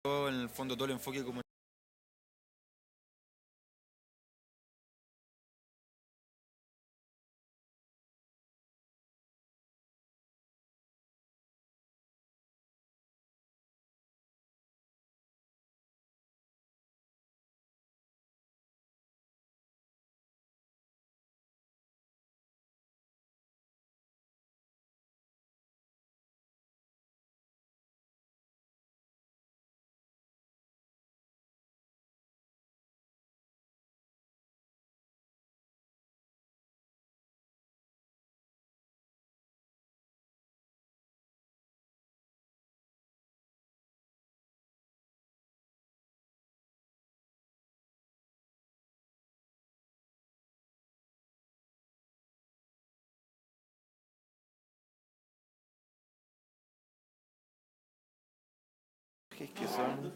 En el fondo todo el enfoque como que son.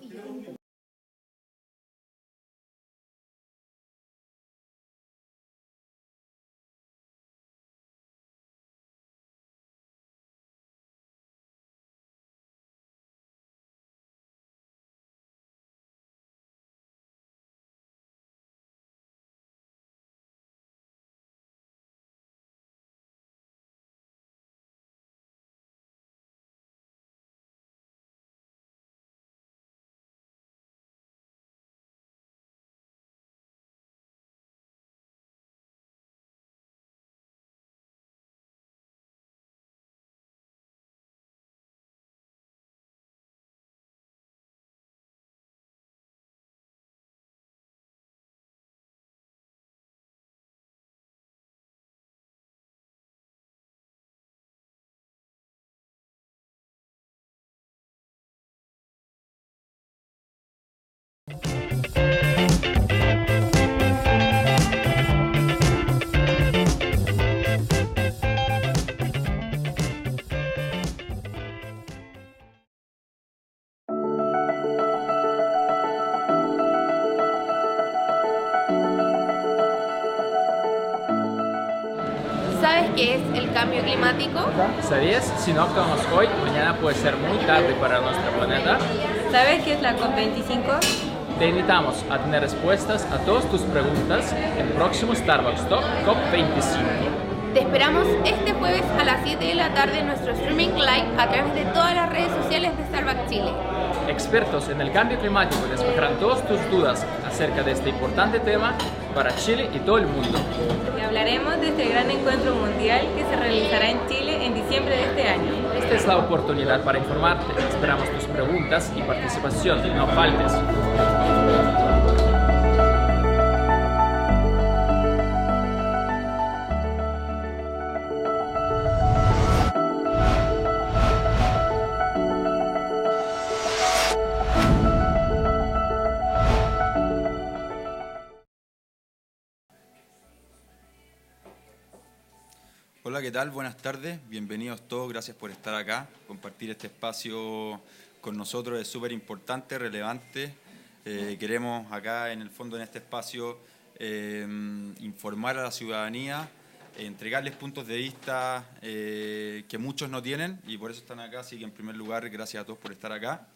¿Sabes qué es el cambio climático? ¿Sabías? Si no actuamos hoy, mañana puede ser muy tarde para nuestro planeta. ¿Sabes qué es la COP25? Te invitamos a tener respuestas a todas tus preguntas en el próximo Starbucks Talk COP25. Te esperamos este jueves a las 7 de la tarde en nuestro streaming live a través de todas las redes sociales de Starbucks Chile. Expertos en el cambio climático despejarán todas tus dudas acerca de este importante tema para Chile y todo el mundo. Y hablaremos de este gran encuentro mundial que se realizará en Chile en diciembre de este año. Esta es la oportunidad para informarte. Esperamos tus preguntas y participación. No faltes. Hola, ¿qué tal? Buenas tardes, bienvenidos todos, gracias por estar acá, compartir este espacio con nosotros es súper importante, relevante. Queremos acá en el fondo en este espacio informar a la ciudadanía, entregarles puntos de vista que muchos no tienen y por eso están acá, así que en primer lugar gracias a todos por estar acá.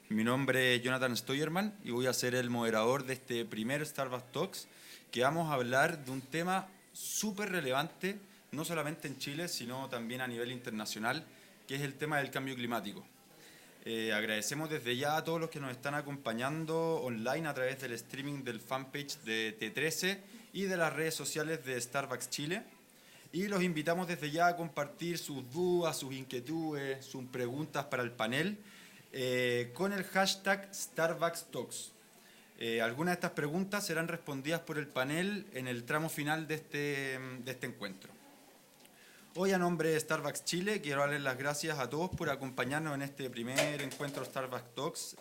Mi nombre es Jonathan Steuermann y voy a ser el moderador de este primer Starbucks Talks, que vamos a hablar de un tema súper relevante, no solamente en Chile, sino también a nivel internacional, que es el tema del cambio climático. Agradecemos desde ya a todos los que nos están acompañando online a través del streaming del fanpage de T13 y de las redes sociales de Starbucks Chile. Y los invitamos desde ya a compartir sus dudas, sus inquietudes, sus preguntas para el panel con el hashtag Starbucks Talks. Algunas de estas preguntas serán respondidas por el panel en el tramo final de este encuentro. Hoy a nombre de Starbucks Chile quiero darles las gracias a todos por acompañarnos en este primer encuentro Starbucks Talks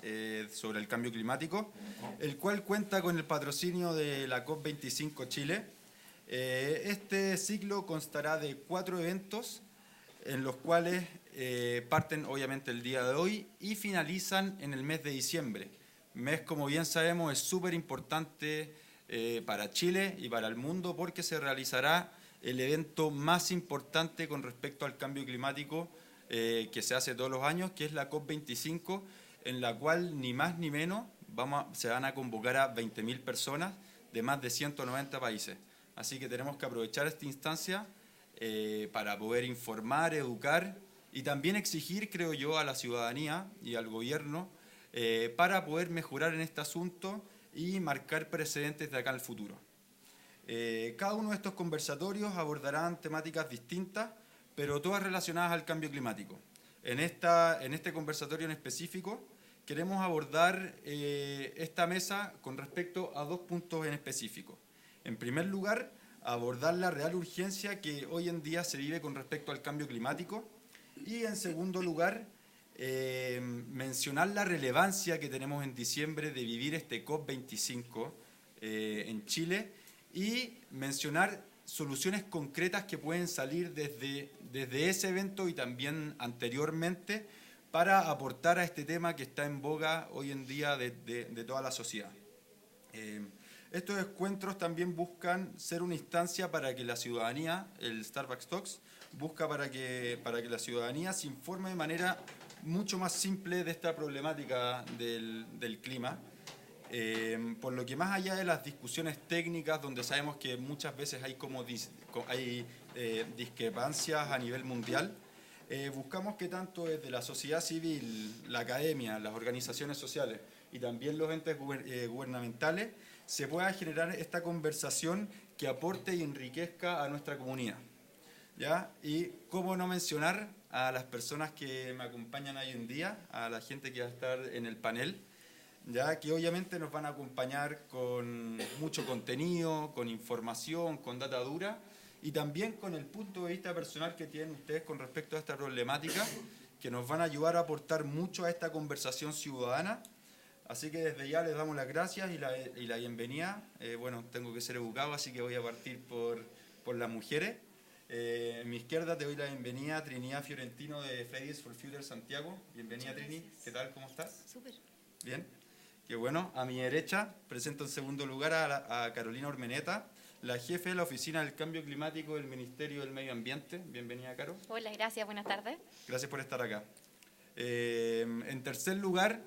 sobre el cambio climático, el cual cuenta con el patrocinio de la COP25 Chile. Este ciclo constará de 4 eventos en los cuales parten obviamente el día de hoy y finalizan en el mes de diciembre. Mes, como bien sabemos, es súper importante para Chile y para el mundo porque se realizará el evento más importante con respecto al cambio climático que se hace todos los años, que es la COP25, en la cual ni más ni menos se van a convocar a 20.000 personas de más de 190 países. Así que tenemos que aprovechar esta instancia para poder informar, educar y también exigir, creo yo, a la ciudadanía y al gobierno para poder mejorar en este asunto y marcar precedentes de acá al futuro. Cada uno de estos conversatorios abordarán temáticas distintas, pero todas relacionadas al cambio climático. En este conversatorio en específico queremos abordar esta mesa con respecto a 2 puntos en específico. En primer lugar, abordar la real urgencia que hoy en día se vive con respecto al cambio climático y, en segundo lugar, mencionar la relevancia que tenemos en diciembre de vivir este COP25 en Chile y mencionar soluciones concretas que pueden salir desde ese evento y también anteriormente para aportar a este tema que está en boga hoy en día de toda la sociedad. Estos encuentros también buscan ser una instancia para que la ciudadanía, el Starbucks Talks, busca para que la ciudadanía se informe de manera mucho más simple de esta problemática del clima. Por lo que más allá de las discusiones técnicas, donde sabemos que muchas veces hay discrepancias a nivel mundial, buscamos que tanto desde la sociedad civil, la academia, las organizaciones sociales y también los entes gubernamentales se pueda generar esta conversación que aporte y enriquezca a nuestra comunidad, ¿ya? Y cómo no mencionar a las personas que me acompañan hoy en día, a la gente que va a estar en el panel, ya que obviamente nos van a acompañar con mucho contenido, con información, con data dura y también con el punto de vista personal que tienen ustedes con respecto a esta problemática, que nos van a ayudar a aportar mucho a esta conversación ciudadana. Así que desde ya les damos las gracias y la bienvenida. Bueno, tengo que ser educado, así que voy a partir por las mujeres. En mi izquierda te doy la bienvenida a Trinidad Fiorentino de Fridays for Future Santiago. Bienvenida, Trini. ¿Qué tal? ¿Cómo estás? Súper. Bien. Qué bueno. A mi derecha presento en segundo lugar a Carolina Ormeneta, la jefe de la Oficina del Cambio Climático del Ministerio del Medio Ambiente. Bienvenida, Caro. Hola, gracias, buenas tardes. Gracias por estar acá. En tercer lugar,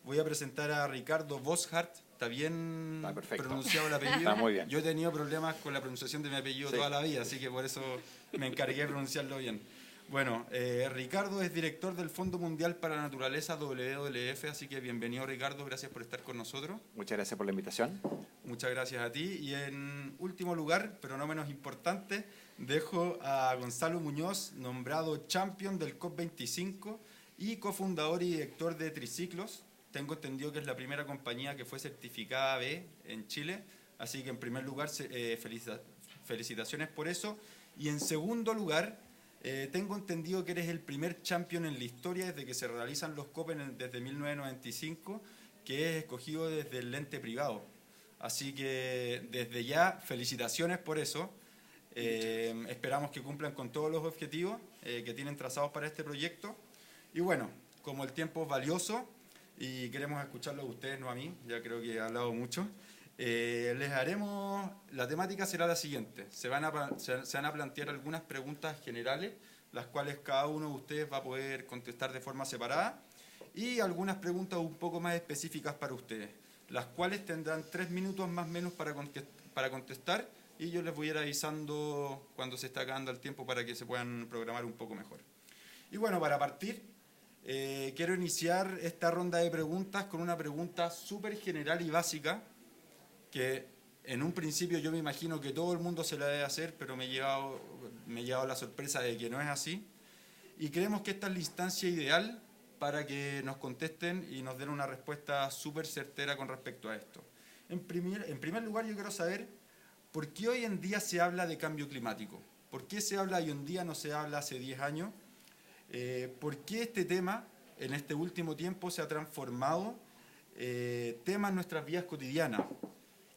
voy a presentar a Ricardo Boschart. ¿Está bien pronunciado el apellido? Está muy bien. Yo he tenido problemas con la pronunciación de mi apellido toda la vida, así que por eso me encargué de pronunciarlo bien. Bueno, Ricardo es director del Fondo Mundial para la Naturaleza, WWF, así que bienvenido, Ricardo, gracias por estar con nosotros. Muchas gracias por la invitación. Muchas gracias a ti. Y en último lugar, pero no menos importante, dejo a Gonzalo Muñoz, nombrado champion del COP25 y cofundador y director de Triciclos. Tengo entendido que es la primera compañía que fue certificada B en Chile, así que en primer lugar felicitaciones por eso. Y en segundo lugar, tengo entendido que eres el primer champion en la historia desde que se realizan los COP desde 1995, que es escogido desde el ente privado. Así que desde ya, felicitaciones por eso. Esperamos que cumplan con todos los objetivos que tienen trazados para este proyecto. Y bueno, como el tiempo es valioso y queremos escucharlo a ustedes, no a mí, ya creo que he hablado mucho, la temática será la siguiente. Se van a plantear algunas preguntas generales, las cuales cada uno de ustedes va a poder contestar de forma separada, y algunas preguntas un poco más específicas para ustedes, las cuales tendrán 3 minutos más o menos para contestar, y yo les voy a ir avisando cuando se está acabando el tiempo para que se puedan programar un poco mejor. Y bueno, para partir, quiero iniciar esta ronda de preguntas con una pregunta súper general y básica, que en un principio yo me imagino que todo el mundo se la debe hacer, pero me he llevado la sorpresa de que no es así. Y creemos que esta es la instancia ideal para que nos contesten y nos den una respuesta súper certera con respecto a esto. En primer lugar, yo quiero saber por qué hoy en día se habla de cambio climático. ¿Por qué se habla hoy en día, no se habla hace 10 años? ¿Por qué este tema en este último tiempo se ha transformado tema en nuestras vidas cotidianas?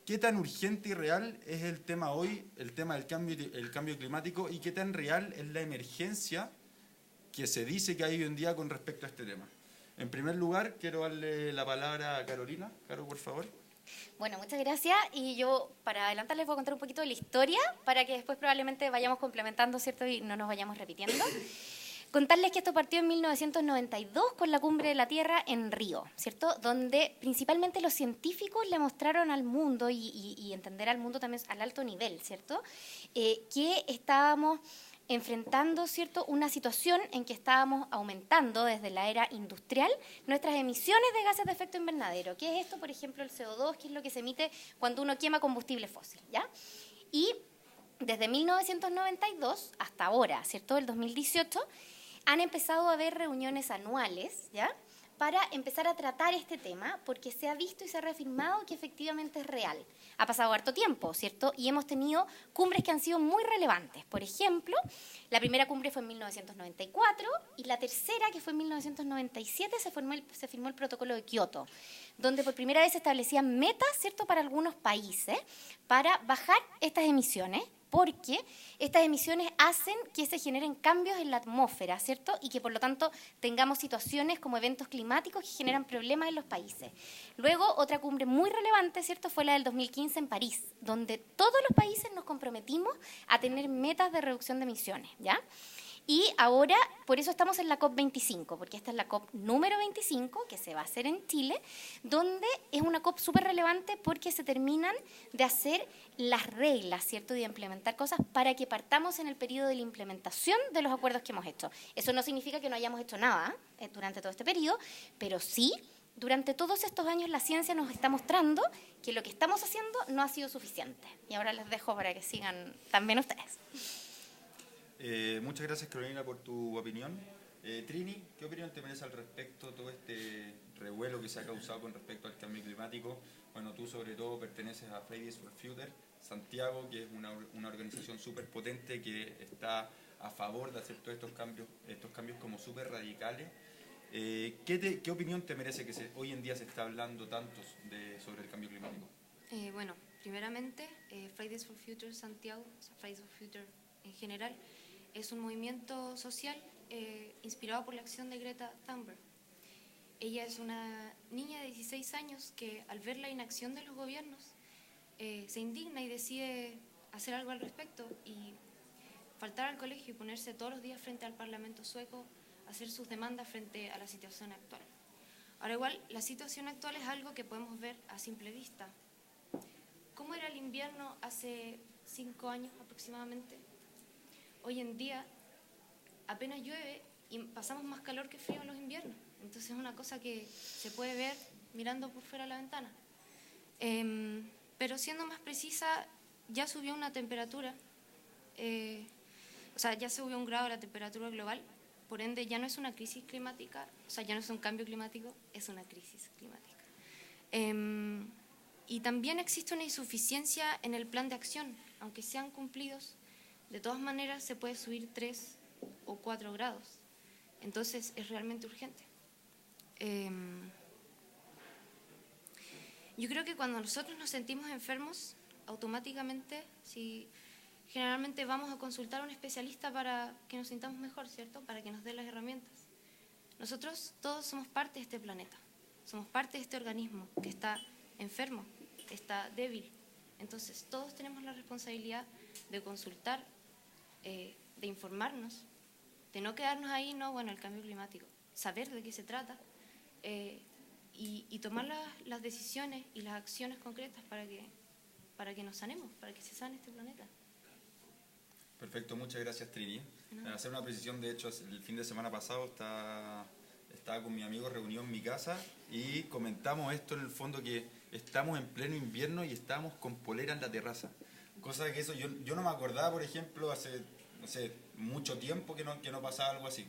¿Qué tan urgente y real es el tema hoy, el tema del cambio climático, y qué tan real es la emergencia que se dice que hay hoy en día con respecto a este tema? En primer lugar, quiero darle la palabra a Carolina. Caro, por favor. Bueno, muchas gracias. Y yo, para adelantar, les voy a contar un poquito de la historia para que después probablemente vayamos complementando, ¿cierto? Y no nos vayamos repitiendo. Contarles que esto partió en 1992 con la Cumbre de la Tierra en Río, ¿cierto? Donde principalmente los científicos le mostraron al mundo y entender al mundo también al alto nivel, ¿cierto? Que estábamos enfrentando, ¿cierto?, una situación en que estábamos aumentando desde la era industrial nuestras emisiones de gases de efecto invernadero. ¿Qué es esto? Por ejemplo, el CO2, que es lo que se emite cuando uno quema combustible fósil, ¿ya? Y desde 1992 hasta ahora, ¿cierto?, el 2018, han empezado a haber reuniones anuales, ¿ya?, para empezar a tratar este tema, porque se ha visto y se ha reafirmado que efectivamente es real. Ha pasado harto tiempo, ¿cierto? Y hemos tenido cumbres que han sido muy relevantes. Por ejemplo, la primera cumbre fue en 1994 y la tercera, que fue en 1997, se firmó el protocolo de Kioto, donde por primera vez se establecían metas, ¿cierto?, para algunos países para bajar estas emisiones, porque estas emisiones hacen que se generen cambios en la atmósfera, ¿cierto? Y que por lo tanto tengamos situaciones como eventos climáticos que generan problemas en los países. Luego, otra cumbre muy relevante, ¿cierto?, fue la del 2015 en París, donde todos los países nos comprometimos a tener metas de reducción de emisiones, ¿ya? Y ahora, por eso estamos en la COP25, porque esta es la COP número 25, que se va a hacer en Chile, donde es una COP súper relevante porque se terminan de hacer las reglas, ¿cierto?, y de implementar cosas para que partamos en el periodo de la implementación de los acuerdos que hemos hecho. Eso no significa que no hayamos hecho nada durante todo este periodo, pero sí, durante todos estos años la ciencia nos está mostrando que lo que estamos haciendo no ha sido suficiente. Y ahora les dejo para que sigan también ustedes. Muchas gracias, Carolina, por tu opinión. Trini, ¿qué opinión te merece al respecto todo este revuelo que se ha causado con respecto al cambio climático? Bueno, tú sobre todo perteneces a Fridays for Future Santiago, que es una organización súper potente que está a favor de hacer todos estos cambios como súper radicales. ¿Qué opinión te merece que hoy en día se está hablando tanto sobre el cambio climático? Bueno, primeramente, Fridays for Future Santiago, o sea, Fridays for Future en general, es un movimiento social inspirado por la acción de Greta Thunberg. Ella es una niña de 16 años que al ver la inacción de los gobiernos se indigna y decide hacer algo al respecto y faltar al colegio y ponerse todos los días frente al Parlamento sueco a hacer sus demandas frente a la situación actual. Ahora igual, la situación actual es algo que podemos ver a simple vista. ¿Cómo era el invierno hace 5 años aproximadamente? Hoy en día apenas llueve y pasamos más calor que frío en los inviernos. Entonces es una cosa que se puede ver mirando por fuera de la ventana. Pero siendo más precisa, ya subió una temperatura, ya subió 1 grado la temperatura global, por ende ya no es una crisis climática, o sea, ya no es un cambio climático, es una crisis climática. Y también existe una insuficiencia en el plan de acción, aunque sean cumplidos. De todas maneras, se puede subir 3 o 4 grados. Entonces, es realmente urgente. Yo creo que cuando nosotros nos sentimos enfermos, automáticamente, generalmente vamos a consultar a un especialista para que nos sintamos mejor, ¿cierto? Para que nos dé las herramientas. Nosotros todos somos parte de este planeta. Somos parte de este organismo que está enfermo, que está débil. Entonces, todos tenemos la responsabilidad de consultar, de informarnos, de no quedarnos ahí, el cambio climático, saber de qué se trata y tomar las decisiones y las acciones concretas para que nos sanemos, para que se sane este planeta. Perfecto, muchas gracias, Trini. Para hacer una precisión, de hecho, el fin de semana pasado estaba con mi amigo reunido en mi casa y comentamos esto en el fondo, que estamos en pleno invierno y estábamos con polera en la terraza. Cosa que eso yo no me acordaba, por ejemplo, hace, no sé, mucho tiempo que no pasaba algo así.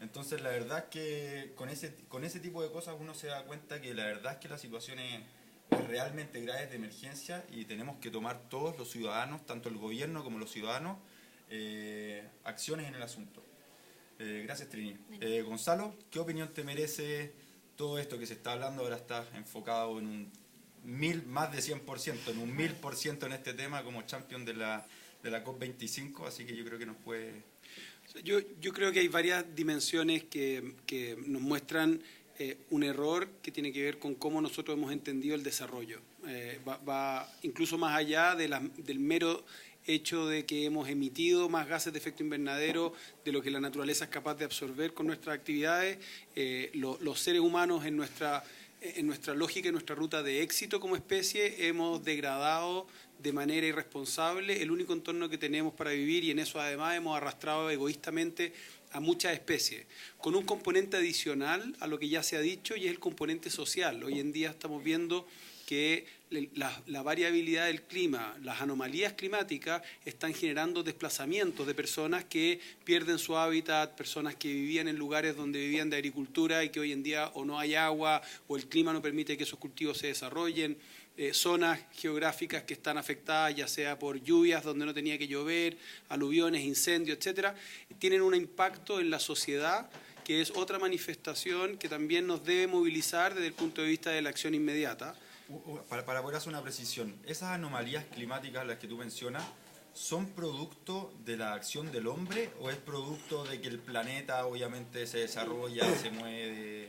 Entonces, la verdad es que con ese tipo de cosas uno se da cuenta que la verdad es que la situación es realmente grave, de emergencia, y tenemos que tomar todos los ciudadanos, tanto el gobierno como los ciudadanos, acciones en el asunto. Gracias, Trini. Gonzalo, ¿qué opinión te merece todo esto que se está hablando? Ahora estás enfocado en más de 100%, en un 1000% en este tema como champion de la COP25, así que yo creo que nos puede... Yo creo que hay varias dimensiones que nos muestran un error que tiene que ver con cómo nosotros hemos entendido el desarrollo. Va incluso más allá del mero hecho de que hemos emitido más gases de efecto invernadero de lo que la naturaleza es capaz de absorber con nuestras actividades. Los seres humanos en nuestra lógica y nuestra ruta de éxito como especie hemos degradado de manera irresponsable el único entorno que tenemos para vivir, y en eso además hemos arrastrado egoístamente a muchas especies, con un componente adicional a lo que ya se ha dicho, y es el componente social. Hoy en día estamos viendo que la variabilidad del clima, las anomalías climáticas están generando desplazamientos de personas que pierden su hábitat, personas que vivían en lugares donde vivían de agricultura y que hoy en día o no hay agua o el clima no permite que esos cultivos se desarrollen. Zonas geográficas que están afectadas, ya sea por lluvias donde no tenía que llover, aluviones, incendios, etcétera, tienen un impacto en la sociedad que es otra manifestación que también nos debe movilizar desde el punto de vista de la acción inmediata. Para poder hacer una precisión, ¿esas anomalías climáticas las que tú mencionas son producto de la acción del hombre o es producto de que el planeta obviamente se desarrolla, se mueve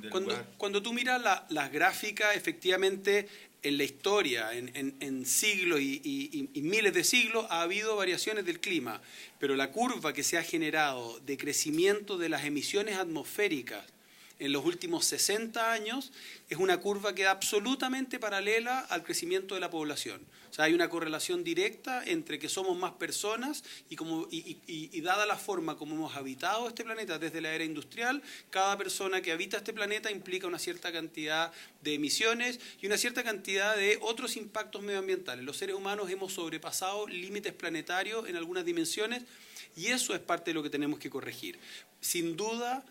del lugar? Cuando tú miras las gráficas, efectivamente en la historia, en siglos y miles de siglos, ha habido variaciones del clima, pero la curva que se ha generado de crecimiento de las emisiones atmosféricas en los últimos 60 años es una curva que es absolutamente paralela al crecimiento de la población. O sea, hay una correlación directa entre que somos más personas y dada la forma como hemos habitado este planeta desde la era industrial, cada persona que habita este planeta implica una cierta cantidad de emisiones y una cierta cantidad de otros impactos medioambientales. Los seres humanos hemos sobrepasado límites planetarios en algunas dimensiones y eso es parte de lo que tenemos que corregir. Sin duda,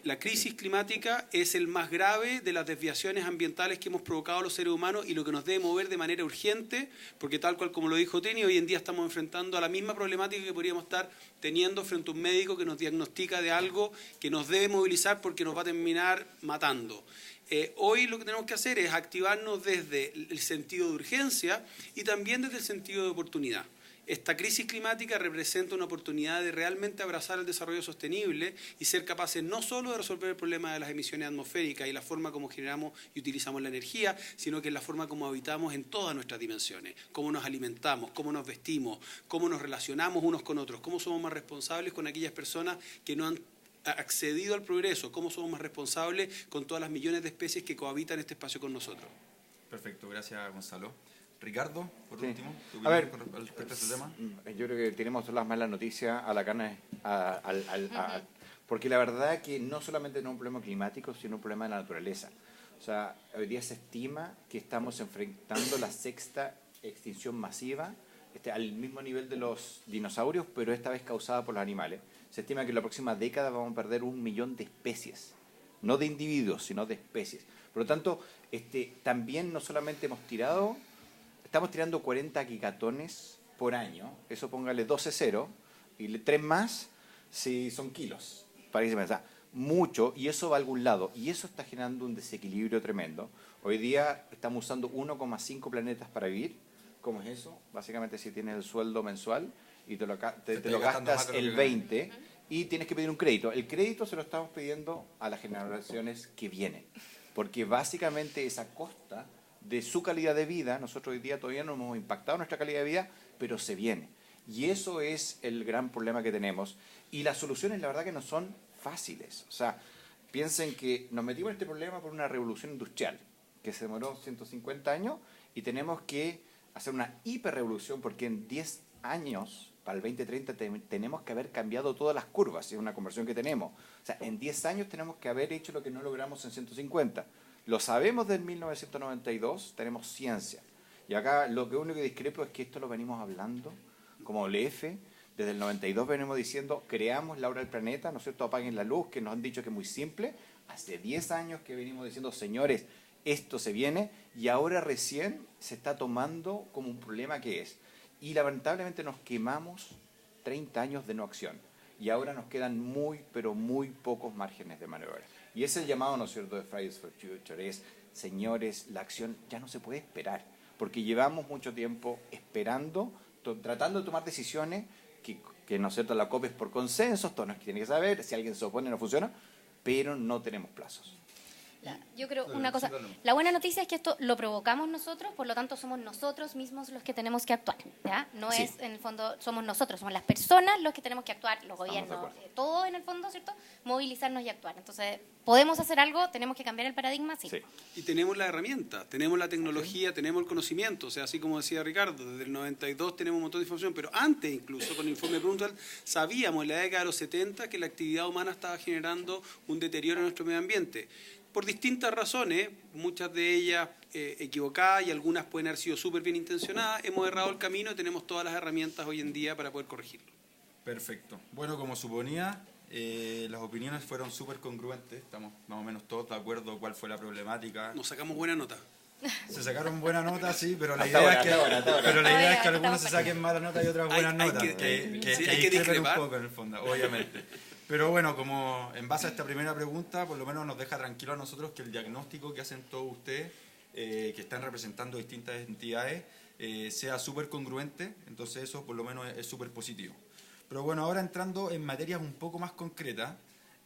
la crisis climática es el más grave de las desviaciones ambientales que hemos provocado los seres humanos y lo que nos debe mover de manera urgente, porque tal cual como lo dijo Tini, hoy en día estamos enfrentando a la misma problemática que podríamos estar teniendo frente a un médico que nos diagnostica de algo que nos debe movilizar porque nos va a terminar matando. Hoy lo que tenemos que hacer es activarnos desde el sentido de urgencia y también desde el sentido de oportunidad. Esta crisis climática representa una oportunidad de realmente abrazar el desarrollo sostenible y ser capaces no solo de resolver el problema de las emisiones atmosféricas y la forma como generamos y utilizamos la energía, sino que es la forma como habitamos en todas nuestras dimensiones, cómo nos alimentamos, cómo nos vestimos, cómo nos relacionamos unos con otros, cómo somos más responsables con aquellas personas que no han accedido al progreso, cómo somos más responsables con todas las millones de especies que cohabitan este espacio con nosotros. Perfecto, gracias Gonzalo. Ricardo, por último, a ver, con respecto a este tema. Yo creo que tenemos las malas noticias a la carne, porque la verdad que no solamente no es un problema climático, sino un problema de la naturaleza. O sea, hoy día se estima que estamos enfrentando la 6ª extinción masiva, al mismo nivel de los dinosaurios, pero esta vez causada por los animales. Se estima que en la próxima década vamos a perder 1 millón de especies, no de individuos, sino de especies. Por lo tanto, también no solamente estamos tirando 40 gigatones por año, eso póngale 12 ceros, y 3 más si son kilos, para que se piensa. Mucho, y eso va a algún lado, y eso está generando un desequilibrio tremendo. Hoy día estamos usando 1,5 planetas para vivir. ¿Cómo es eso? Básicamente si tienes el sueldo mensual y te lo gastas el 20 y tienes que pedir un crédito. El crédito se lo estamos pidiendo a las generaciones que vienen, porque básicamente es a costa de su calidad de vida. Nosotros hoy día todavía no hemos impactado nuestra calidad de vida, pero se viene. Y eso es el gran problema que tenemos. Y las soluciones, la verdad, que no son fáciles. O sea, piensen que nos metimos en este problema por una revolución industrial que se demoró 150 años y tenemos que hacer una hiperrevolución porque en 10 años, para el 2030, tenemos que haber cambiado todas las curvas. Es una conversión que tenemos. O sea, en 10 años tenemos que haber hecho lo que no logramos en 150. Lo sabemos del 1992, tenemos ciencia. Y acá lo único que discrepo es que esto lo venimos hablando como OLF. Desde el 92 venimos diciendo, creamos la hora del planeta, ¿no es cierto? Apaguen la luz, que nos han dicho que es muy simple. Hace 10 años que venimos diciendo, señores, esto se viene, y ahora recién se está tomando como un problema que es. Y lamentablemente nos quemamos 30 años de no acción. Y ahora nos quedan muy, pero muy pocos márgenes de maniobra. Y ese es el llamado, ¿no es cierto?, de Fridays for Future, es, señores, la acción ya no se puede esperar, porque llevamos mucho tiempo esperando, tratando de tomar decisiones que ¿no es cierto?, la COP es por consenso, todos nos tienen que saber, si alguien se opone no funciona, pero no tenemos plazos. Yo creo una cosa, la buena noticia es que esto lo provocamos nosotros, por lo tanto somos nosotros mismos los que tenemos que actuar, ¿ya? No es, en el fondo, somos nosotros, somos las personas los que tenemos que actuar, los gobiernos, todo en el fondo, ¿cierto? Movilizarnos y actuar. Entonces, ¿podemos hacer algo? ¿Tenemos que cambiar el paradigma? Sí. Y tenemos la herramienta, tenemos la tecnología, tenemos el conocimiento, o sea, así como decía Ricardo, desde el 92 tenemos un montón de información, pero antes incluso, con el informe Brundtland, sabíamos en la década de los 70 que la actividad humana estaba generando un deterioro en nuestro medio ambiente. Por distintas razones, muchas de ellas equivocadas y algunas pueden haber sido súper bien intencionadas, hemos errado el camino y tenemos todas las herramientas hoy en día para poder corregirlo. Perfecto. Bueno, como suponía, las opiniones fueron súper congruentes, estamos más o menos todos de acuerdo cuál fue la problemática. Nos sacamos buena nota. Se sacaron buena nota, sí, pero la idea es que algunos se saquen mala nota y otras buenas notas. Hay que discrepar un poco en el fondo, obviamente. Pero bueno, como en base a esta primera pregunta, por lo menos nos deja tranquilo a nosotros que el diagnóstico que hacen todos ustedes, que están representando distintas entidades, sea súper congruente, entonces eso por lo menos es súper positivo. Pero bueno, ahora entrando en materias un poco más concretas,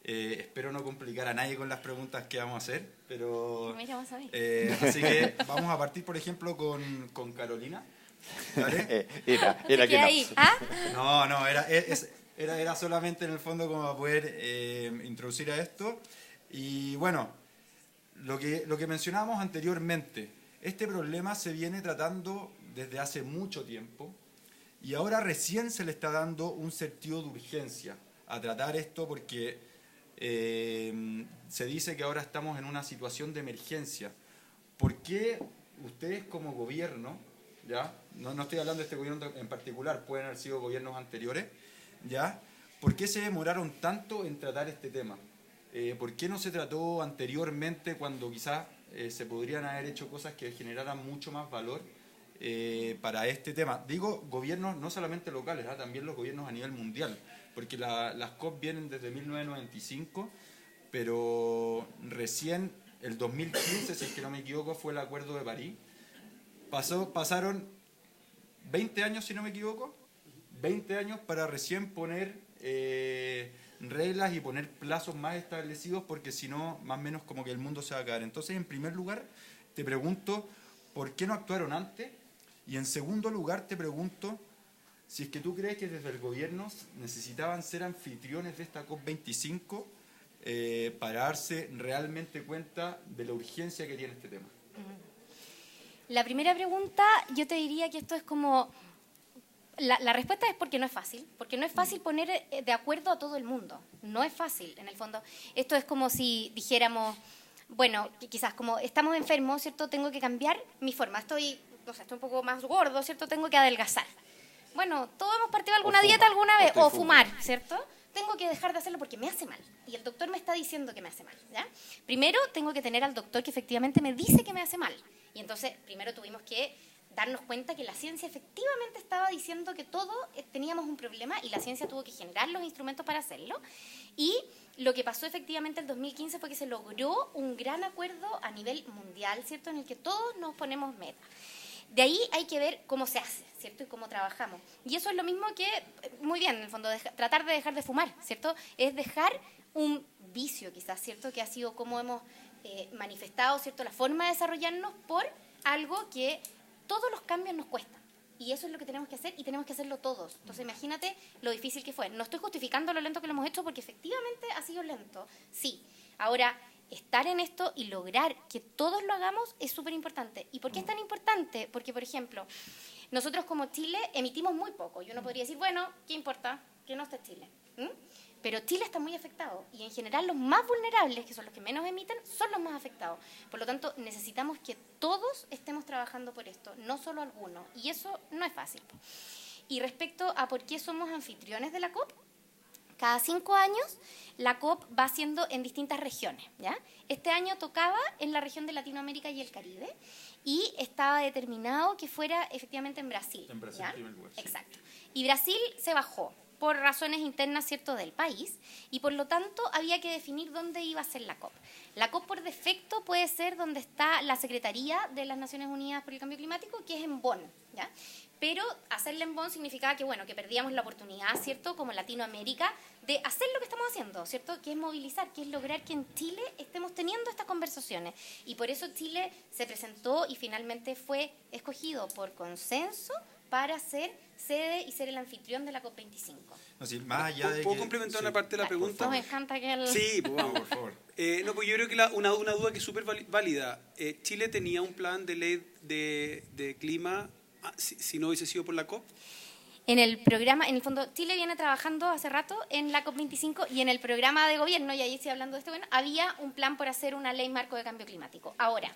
espero no complicar a nadie con las preguntas que vamos a hacer, pero así que vamos a partir, por ejemplo, con Carolina. ¿Vale? Era que ahí? no. No, era solamente en el fondo como para poder introducir a esto. Y bueno, lo que mencionábamos anteriormente, este problema se viene tratando desde hace mucho tiempo y ahora recién se le está dando un sentido de urgencia a tratar esto porque se dice que ahora estamos en una situación de emergencia. ¿Por qué ustedes como gobierno, ya no estoy hablando de este gobierno en particular, pueden haber sido gobiernos anteriores, ¿ya? ¿Por qué se demoraron tanto en tratar este tema? ¿Por qué no se trató anteriormente cuando quizás se podrían haber hecho cosas que generaran mucho más valor para este tema? Digo gobiernos no solamente locales, también los gobiernos a nivel mundial, porque las COP vienen desde 1995, pero recién el 2015, si es que no me equivoco, fue el Acuerdo de París. Pasaron 20 años, si no me equivoco, 20 años para recién poner reglas y poner plazos más establecidos, porque si no, más o menos como que el mundo se va a caer. Entonces, en primer lugar, te pregunto, ¿por qué no actuaron antes? Y en segundo lugar, te pregunto, si es que tú crees que desde el gobierno necesitaban ser anfitriones de esta COP25 para darse realmente cuenta de la urgencia que tiene este tema. La primera pregunta, yo te diría que esto es como... La respuesta es porque no es fácil poner de acuerdo a todo el mundo. No es fácil, en el fondo. Esto es como si dijéramos, bueno, quizás como estamos enfermos, ¿cierto? Tengo que cambiar mi forma. Estoy un poco más gordo, ¿cierto? Tengo que adelgazar. Bueno, todos hemos partido alguna dieta alguna vez, o fumar, ¿cierto? Tengo que dejar de hacerlo porque me hace mal. Y el doctor me está diciendo que me hace mal, ¿ya? Primero tengo que tener al doctor que efectivamente me dice que me hace mal. Y entonces, primero tuvimos que darnos cuenta que la ciencia efectivamente estaba diciendo que todos teníamos un problema y la ciencia tuvo que generar los instrumentos para hacerlo. Y lo que pasó efectivamente el 2015 fue que se logró un gran acuerdo a nivel mundial, ¿cierto? En el que todos nos ponemos metas. De ahí hay que ver cómo se hace, ¿cierto? Y cómo trabajamos. Y eso es lo mismo que, muy bien, en el fondo, tratar de dejar de fumar, ¿cierto? Es dejar un vicio, quizás, ¿cierto? Que ha sido como hemos manifestado, ¿cierto? La forma de desarrollarnos por algo que todos los cambios nos cuestan. Y eso es lo que tenemos que hacer y tenemos que hacerlo todos. Entonces, imagínate lo difícil que fue. No estoy justificando lo lento que lo hemos hecho porque efectivamente ha sido lento. Sí. Ahora, estar en esto y lograr que todos lo hagamos es súper importante. ¿Y por qué es tan importante? Porque, por ejemplo, nosotros como Chile emitimos muy poco. Y uno podría decir, bueno, ¿qué importa? Que no esté Chile. Pero Chile está muy afectado y en general los más vulnerables, que son los que menos emiten, son los más afectados. Por lo tanto, necesitamos que todos estemos trabajando por esto, no solo algunos. Y eso no es fácil. Y respecto a por qué somos anfitriones de la COP, cada 5 años la COP va siendo en distintas regiones, ¿ya? Este año tocaba en la región de Latinoamérica y el Caribe y estaba determinado que fuera efectivamente en Brasil. En Brasil, ¿ya? primer lugar, sí. Exacto. Y Brasil se bajó. por razones internas, ¿cierto?, del país, y por lo tanto había que definir dónde iba a ser la COP. La COP por defecto puede ser donde está la Secretaría de las Naciones Unidas por el Cambio Climático, que es en Bonn, ¿ya? Pero hacerla en Bonn significaba que, bueno, que perdíamos la oportunidad, ¿cierto?, como Latinoamérica, de hacer lo que estamos haciendo, ¿cierto?, que es movilizar, que es lograr que en Chile estemos teniendo estas conversaciones. Y por eso Chile se presentó y finalmente fue escogido por consenso para ser sede y ser el anfitrión de la COP25. No, sí, más allá de ¿Puedo que- complementar sí. una parte de la pregunta? Me encanta que el... Sí, pues vamos. Por favor. No, pues yo creo que una duda que es súper válida. ¿Chile tenía un plan de ley de clima si no hubiese sido por la COP? En el programa, en el fondo, Chile viene trabajando hace rato en la COP25 y en el programa de gobierno, y ahí estoy hablando de esto, bueno, había un plan por hacer una ley marco de cambio climático. Ahora,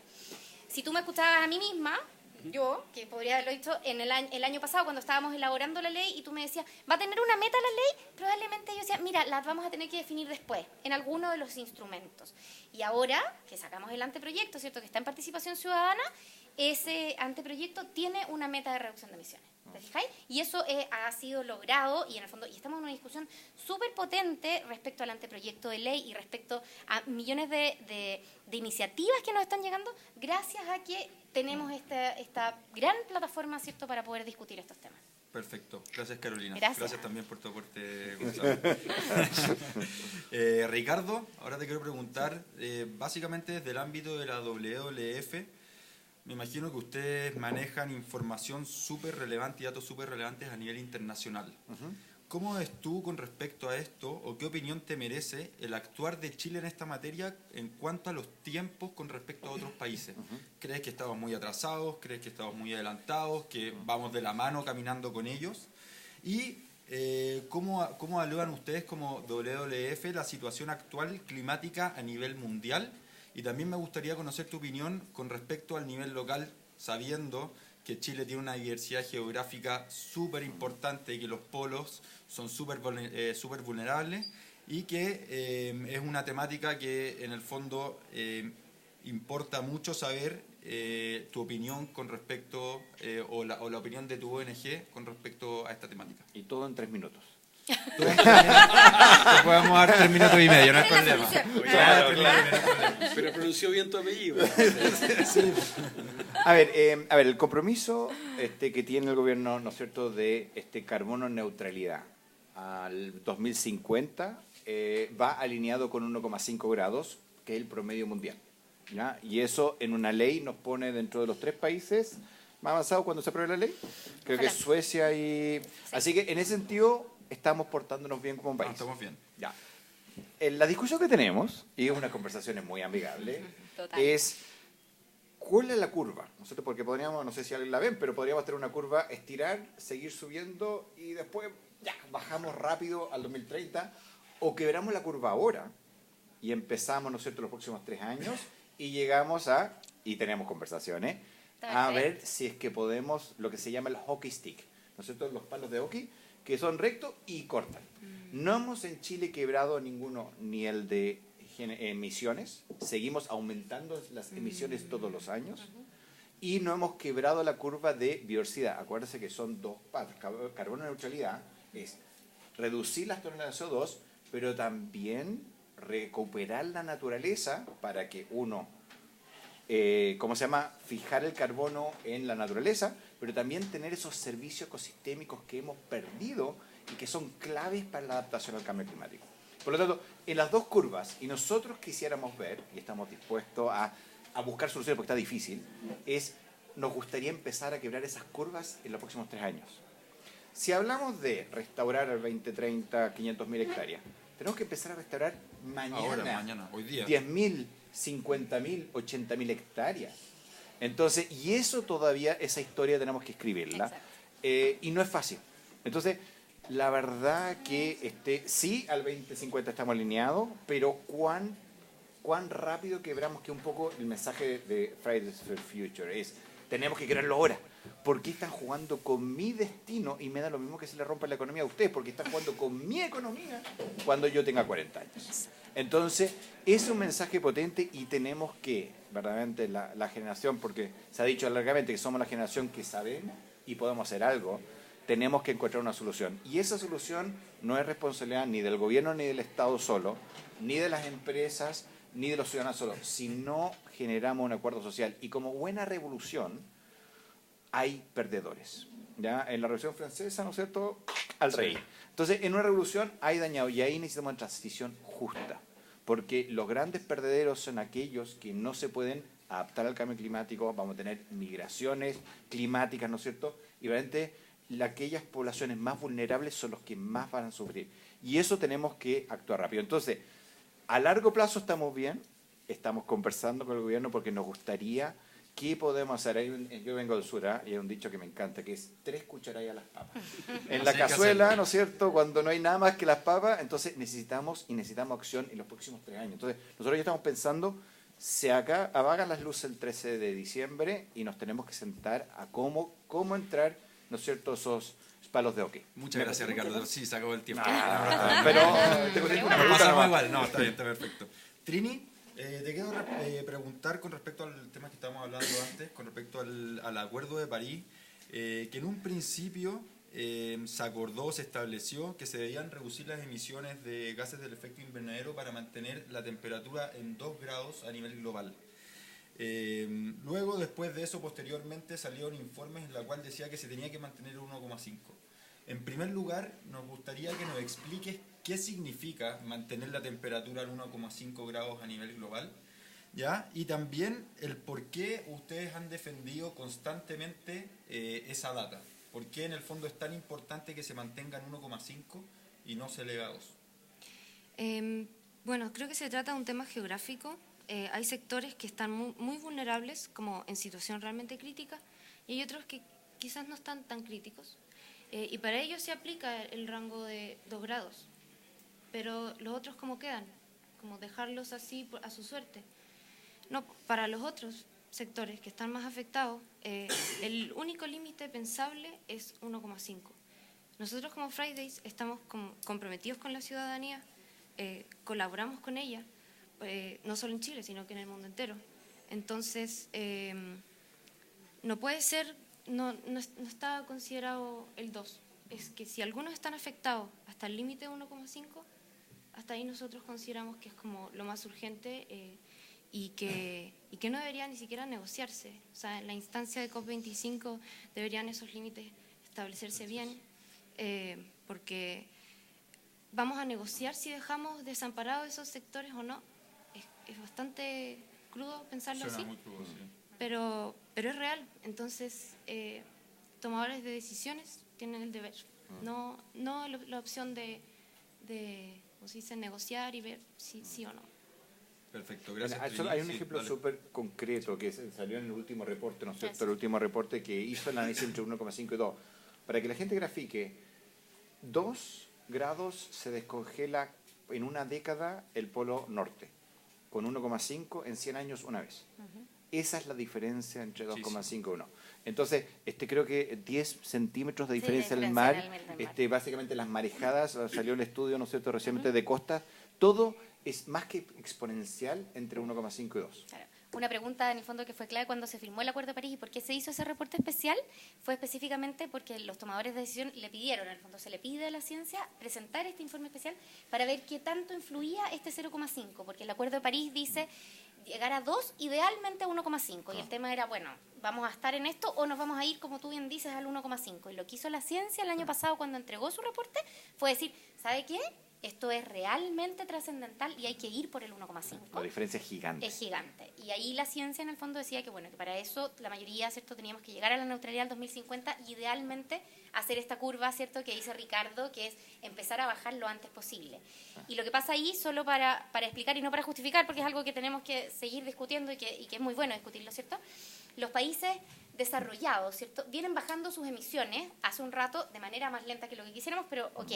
si tú me escuchabas a mí misma, yo, que podría haberlo dicho el año pasado cuando estábamos elaborando la ley y tú me decías, ¿va a tener una meta la ley? Probablemente yo decía, mira, las vamos a tener que definir después, en alguno de los instrumentos. Y ahora que sacamos el anteproyecto, ¿cierto?, que está en participación ciudadana, ese anteproyecto tiene una meta de reducción de emisiones. ¿Te fijáis? Y eso ha sido logrado y en el fondo y estamos en una discusión súper potente respecto al anteproyecto de ley y respecto a millones de iniciativas que nos están llegando gracias a que tenemos esta gran plataforma, ¿cierto?, para poder discutir estos temas. Perfecto. Gracias, Carolina. Gracias. También por tu aporte, Gonzalo. Ricardo, ahora te quiero preguntar, básicamente desde el ámbito de la WWF, me imagino que ustedes manejan información súper relevante y datos súper relevantes a nivel internacional. ¿Cómo ves tú con respecto a esto o qué opinión te merece el actuar de Chile en esta materia en cuanto a los tiempos con respecto a otros países? ¿Crees que estamos muy atrasados? ¿Crees que estamos muy adelantados? ¿Que vamos de la mano caminando con ellos? Y ¿cómo evalúan ustedes como WWF la situación actual climática a nivel mundial? Y también me gustaría conocer tu opinión con respecto al nivel local, sabiendo que Chile tiene una diversidad geográfica súper importante y que los polos son súper vulnerables y que es una temática que en el fondo importa mucho saber tu opinión con respecto, o la opinión de tu ONG con respecto a esta temática. Y todo en 3 minutos. Te podemos dar 3 minutos y medio, no es problema. Claro. Pero pronunció bien tu apellido. A ver, el compromiso que tiene el gobierno, ¿no es cierto?, de carbono neutralidad al 2050 va alineado con 1,5 grados, que es el promedio mundial, ¿ya? Y eso en una ley nos pone dentro de los 3 países más avanzados cuando se apruebe la ley. Creo que es Suecia y... Sí. Así que en ese sentido estamos portándonos bien como un país. Estamos bien. Ya. La discusión que tenemos, y es una conversación muy amigable, es cuál es la curva. Nosotros, porque podríamos, no sé si alguien la ven, pero podríamos tener una curva, estirar, seguir subiendo y después ya bajamos rápido al 2030, o quebramos la curva ahora y empezamos, ¿no es cierto?, los próximos 3 años y llegamos y tenemos conversaciones, a ver si es que podemos, lo que se llama el hockey stick, ¿no es cierto?, los palos de hockey, que son rectos y cortan. No hemos en Chile quebrado ninguno, ni el de emisiones, seguimos aumentando las emisiones todos los años, y no hemos quebrado la curva de biodiversidad. Acuérdense que son 2 patas. Carbono neutralidad es reducir las toneladas de CO2, pero también recuperar la naturaleza para que uno, fijar el carbono en la naturaleza, pero también tener esos servicios ecosistémicos que hemos perdido y que son claves para la adaptación al cambio climático. Por lo tanto, en las 2 curvas, y nosotros quisiéramos ver, y estamos dispuestos a buscar soluciones porque está difícil, nos gustaría empezar a quebrar esas curvas en los próximos 3 años. Si hablamos de restaurar al 2030 500.000 hectáreas, tenemos que empezar a restaurar mañana, hoy día. 10.000, 50.000, 80.000 hectáreas. Entonces, y eso todavía, esa historia tenemos que escribirla. Y no es fácil. Entonces, la verdad que sí, al 2050 estamos alineados, pero cuán rápido quebramos, que un poco el mensaje de Fridays for Future es, tenemos que quebrarlo ahora. ¿Por qué están jugando con mi destino? Y me da lo mismo que se le rompa la economía a ustedes, porque están jugando con mi economía cuando yo tenga 40 años. Entonces, es un mensaje potente y tenemos que, verdaderamente, la generación, porque se ha dicho largamente que somos la generación que sabemos y podemos hacer algo, tenemos que encontrar una solución. Y esa solución no es responsabilidad ni del gobierno ni del Estado solo, ni de las empresas, ni de los ciudadanos solo. Si no generamos un acuerdo social, y como buena revolución, hay perdedores. ¿Ya? En la Revolución Francesa, ¿no es cierto?, al rey. Entonces, en una revolución hay dañado, y ahí necesitamos una transición justa, porque los grandes perdedores son aquellos que no se pueden adaptar al cambio climático. Vamos a tener migraciones climáticas, ¿no es cierto?, y realmente aquellas poblaciones más vulnerables son los que más van a sufrir. Y eso tenemos que actuar rápido. Entonces, a largo plazo estamos bien, estamos conversando con el gobierno porque nos gustaría, ¿qué podemos hacer? Yo vengo del sur, y hay un dicho que me encanta, que es 3 cucharadas a las papas. En la cazuela, ¿no es cierto?, cuando no hay nada más que las papas, entonces necesitamos acción en los próximos 3 años. Entonces, nosotros ya estamos pensando, apagan las luces el 13 de diciembre y nos tenemos que sentar a cómo entrar, ¿no es cierto?, esos palos de hockey. Muchas gracias, Ricardo. Sí, se acabó el tiempo. Pero te contesto una pregunta pasamos nomás. igual. No, está bien, está perfecto. Trini, te quiero preguntar con respecto al tema que estábamos hablando antes, con respecto al Acuerdo de París, que en un principio se acordó, se estableció que se debían reducir las emisiones de gases del efecto invernadero para mantener la temperatura en 2 grados a nivel global. Luego, después de eso, posteriormente salieron informes en la cual decía que se tenía que mantener 1,5. En primer lugar, nos gustaría que nos expliques qué significa mantener la temperatura en 1,5 grados a nivel global, ¿ya? Y también el por qué ustedes han defendido constantemente esa data. ¿Por qué en el fondo es tan importante que se mantenga en 1,5 y no se eleve a 2? Bueno, creo que se trata de un tema geográfico. Hay sectores que están muy vulnerables, como en situación realmente crítica, y hay otros que quizás no están tan críticos. Y para ellos se aplica el rango de 2 grados. Pero los otros, ¿cómo quedan? Como dejarlos así a su suerte. No, para los otros sectores que están más afectados, el único límite pensable es 1,5. Nosotros como Fridays estamos comprometidos con la ciudadanía, colaboramos con ella, no solo en Chile, sino que en el mundo entero. Entonces, no puede ser, no está considerado el 2. Es que si algunos están afectados hasta el límite de 1,5, hasta ahí nosotros consideramos que es como lo más urgente y que no debería ni siquiera negociarse. O sea, en la instancia de COP25 deberían esos límites establecerse bien, porque vamos a negociar si dejamos desamparados esos sectores o no. Es bastante crudo pensarlo así, muy crudo, sí. pero es real. Entonces, tomadores de decisiones tienen el deber, no la opción de ¿cómo se dice?, negociar y ver si sí o no. Perfecto, gracias. Hay un ejemplo súper concreto que salió en el último reporte, ¿no es cierto? El último reporte que hizo el análisis entre 1,5 y 2. Para que la gente grafique, 2 grados se descongela en una década el polo norte, con 1,5 en 100 años una vez. Esa es la diferencia entre 2,5 y 1. Entonces, creo que 10 centímetros de diferencia en el mar, básicamente las marejadas, salió el estudio, ¿no es cierto?, recientemente de costas, todo es más que exponencial entre 1,5 y 2. Claro. Una pregunta en el fondo que fue clave cuando se firmó el Acuerdo de París y por qué se hizo ese reporte especial fue específicamente porque los tomadores de decisión le pidieron, en el fondo se le pide a la ciencia presentar este informe especial para ver qué tanto influía este 0,5, porque el Acuerdo de París dice llegar a 2, idealmente a 1,5, y el tema era, bueno, ¿vamos a estar en esto o nos vamos a ir, como tú bien dices, al 1,5? Y lo que hizo la ciencia el año pasado cuando entregó su reporte fue decir, ¿sabe qué? Esto es realmente trascendental y hay que ir por el 1,5. La diferencia es gigante. Es gigante. Y ahí la ciencia en el fondo decía que, bueno, que para eso la mayoría, ¿cierto?, teníamos que llegar a la neutralidad al 2050 y idealmente hacer esta curva, ¿cierto?, que dice Ricardo, que es empezar a bajar lo antes posible. Y lo que pasa ahí, solo para explicar y no para justificar, porque es algo que tenemos que seguir discutiendo y que es muy bueno discutirlo, ¿cierto? Los países desarrollados, ¿cierto?, vienen bajando sus emisiones hace un rato de manera más lenta que lo que quisiéramos, pero ok.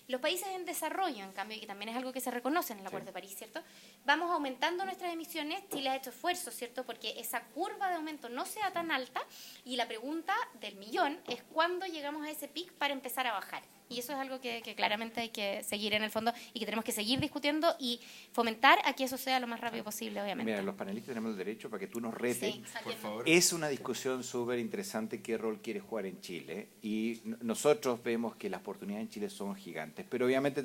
Los países en desarrollo, en cambio, y que también es algo que se reconoce en el Acuerdo de París, ¿cierto?, vamos aumentando nuestras emisiones. Chile ha hecho esfuerzos, ¿cierto?, porque esa curva de aumento no sea tan alta, y la pregunta del millón es cuándo llegamos a ese pic para empezar a bajar. Y eso es algo que claramente hay que seguir en el fondo y que tenemos que seguir discutiendo y fomentar a que eso sea lo más rápido posible, obviamente. Mira, los panelistas tenemos el derecho para que tú nos retes. Sí, Por favor. Es una discusión súper interesante qué rol quiere jugar en Chile y nosotros vemos que las oportunidades en Chile son gigantes, pero obviamente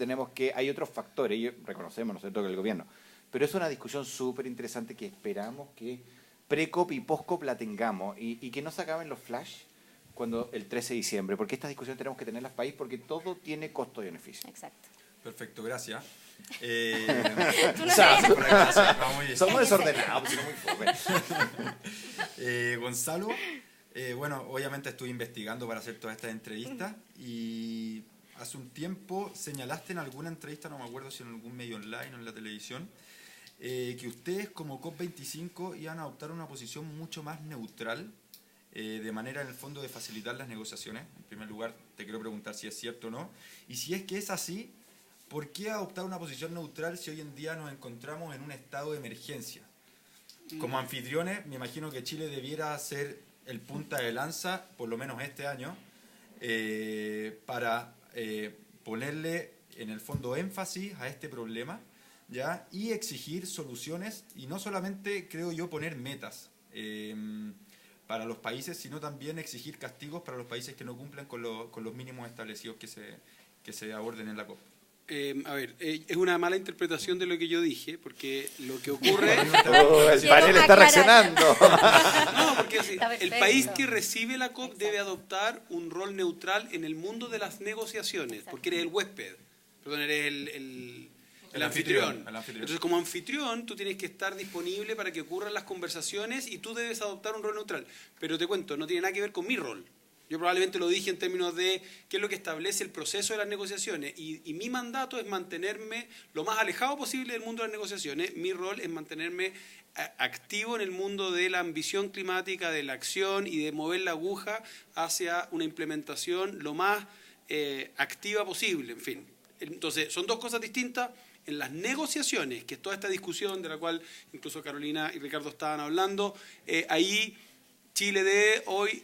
hay otros factores y reconocemos, ¿no es cierto?, que el gobierno, pero es una discusión súper interesante que esperamos que pre-COP y post-COP la tengamos y que no se acaben los flash cuando el 13 de diciembre, porque estas discusiones tenemos que tenerlas país porque todo tiene costo y beneficio. Exacto. Perfecto, gracias. Tú no O sea, sabes. somos desordenados, pero muy fome. Gonzalo, bueno, obviamente estuve investigando para hacer todas estas entrevistas y hace un tiempo señalaste en alguna entrevista, no me acuerdo si en algún medio online o en la televisión, que ustedes como COP25 iban a adoptar una posición mucho más neutral, de manera en el fondo de facilitar las negociaciones. En primer lugar, te quiero preguntar si es cierto o no, y si es que es así, ¿por qué adoptar una posición neutral si hoy en día nos encontramos en un estado de emergencia? Como anfitriones, me imagino que Chile debiera ser el punta de lanza, por lo menos este año, para ponerle en el fondo énfasis a este problema, ¿ya? Y exigir soluciones, y no solamente, creo yo, poner metas para los países, sino también exigir castigos para los países que no cumplen con los mínimos establecidos que se aborden en la COP. Es una mala interpretación de lo que yo dije, porque lo que ocurre... El panel está reaccionando. No, porque el país que recibe la COP debe adoptar un rol neutral en el mundo de las negociaciones, porque eres el huésped, perdón, eres el anfitrión. Entonces, como anfitrión, tú tienes que estar disponible para que ocurran las conversaciones y tú debes adoptar un rol neutral. Pero te cuento, no tiene nada que ver con mi rol. Yo probablemente lo dije en términos de qué es lo que establece el proceso de las negociaciones y mi mandato es mantenerme lo más alejado posible del mundo de las negociaciones. Mi rol es mantenerme activo en el mundo de la ambición climática, de la acción y de mover la aguja hacia una implementación lo más activa posible. En fin, entonces son dos cosas distintas. En las negociaciones, que es toda esta discusión de la cual incluso Carolina y Ricardo estaban hablando, ahí Chile debe hoy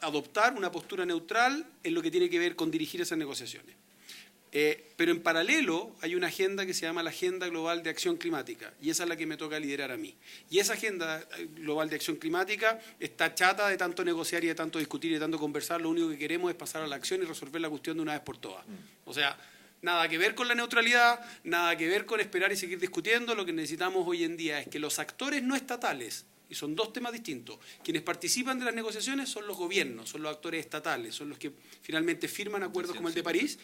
adoptar una postura neutral en lo que tiene que ver con dirigir esas negociaciones. Pero en paralelo hay una agenda que se llama la Agenda Global de Acción Climática, y esa es la que me toca liderar a mí. Y esa Agenda Global de Acción Climática está chata de tanto negociar y de tanto discutir y de tanto conversar. Lo único que queremos es pasar a la acción y resolver la cuestión de una vez por todas. O sea, nada que ver con la neutralidad, nada que ver con esperar y seguir discutiendo. Lo que necesitamos hoy en día es que los actores no estatales, y son dos temas distintos, quienes participan de las negociaciones son los gobiernos, son los actores estatales, son los que finalmente firman acuerdos como el de París,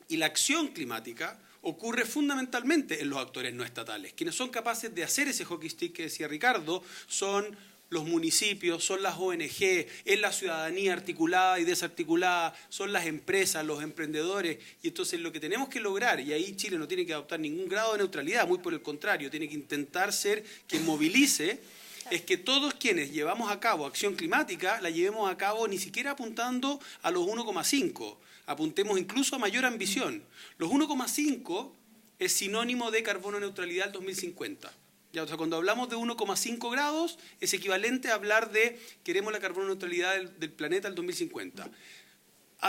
y la acción climática ocurre fundamentalmente en los actores no estatales. Quienes son capaces de hacer ese hockey stick que decía Ricardo son los municipios, son las ONG, es la ciudadanía articulada y desarticulada, son las empresas, los emprendedores, y entonces lo que tenemos que lograr, y ahí Chile no tiene que adoptar ningún grado de neutralidad, muy por el contrario, tiene que intentar ser quien movilice, es que todos quienes llevamos a cabo acción climática, la llevemos a cabo ni siquiera apuntando a los 1,5, apuntemos incluso a mayor ambición. Los 1,5 es sinónimo de carbono neutralidad al 2050. Ya, o sea, cuando hablamos de 1,5 grados, es equivalente a hablar de queremos la carbono neutralidad del planeta al 2050.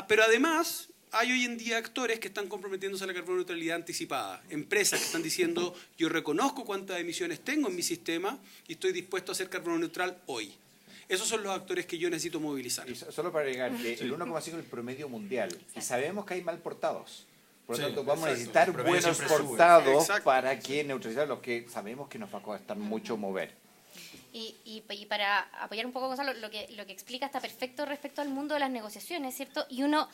Pero además, hay hoy en día actores que están comprometiéndose a la carbono neutralidad anticipada. Empresas que están diciendo, yo reconozco cuántas emisiones tengo en mi sistema y estoy dispuesto a ser carbono neutral hoy. Esos son los actores que yo necesito movilizar. Y solo para agregar que el 1,5 es el promedio mundial. Y sabemos que hay mal portados. Por lo tanto, vamos a necesitar buenos portados para que neutralizar los que sabemos que nos va a costar mucho mover. Y para apoyar un poco, Gonzalo, lo que explica está perfecto respecto al mundo de las negociaciones, ¿cierto? Y uno,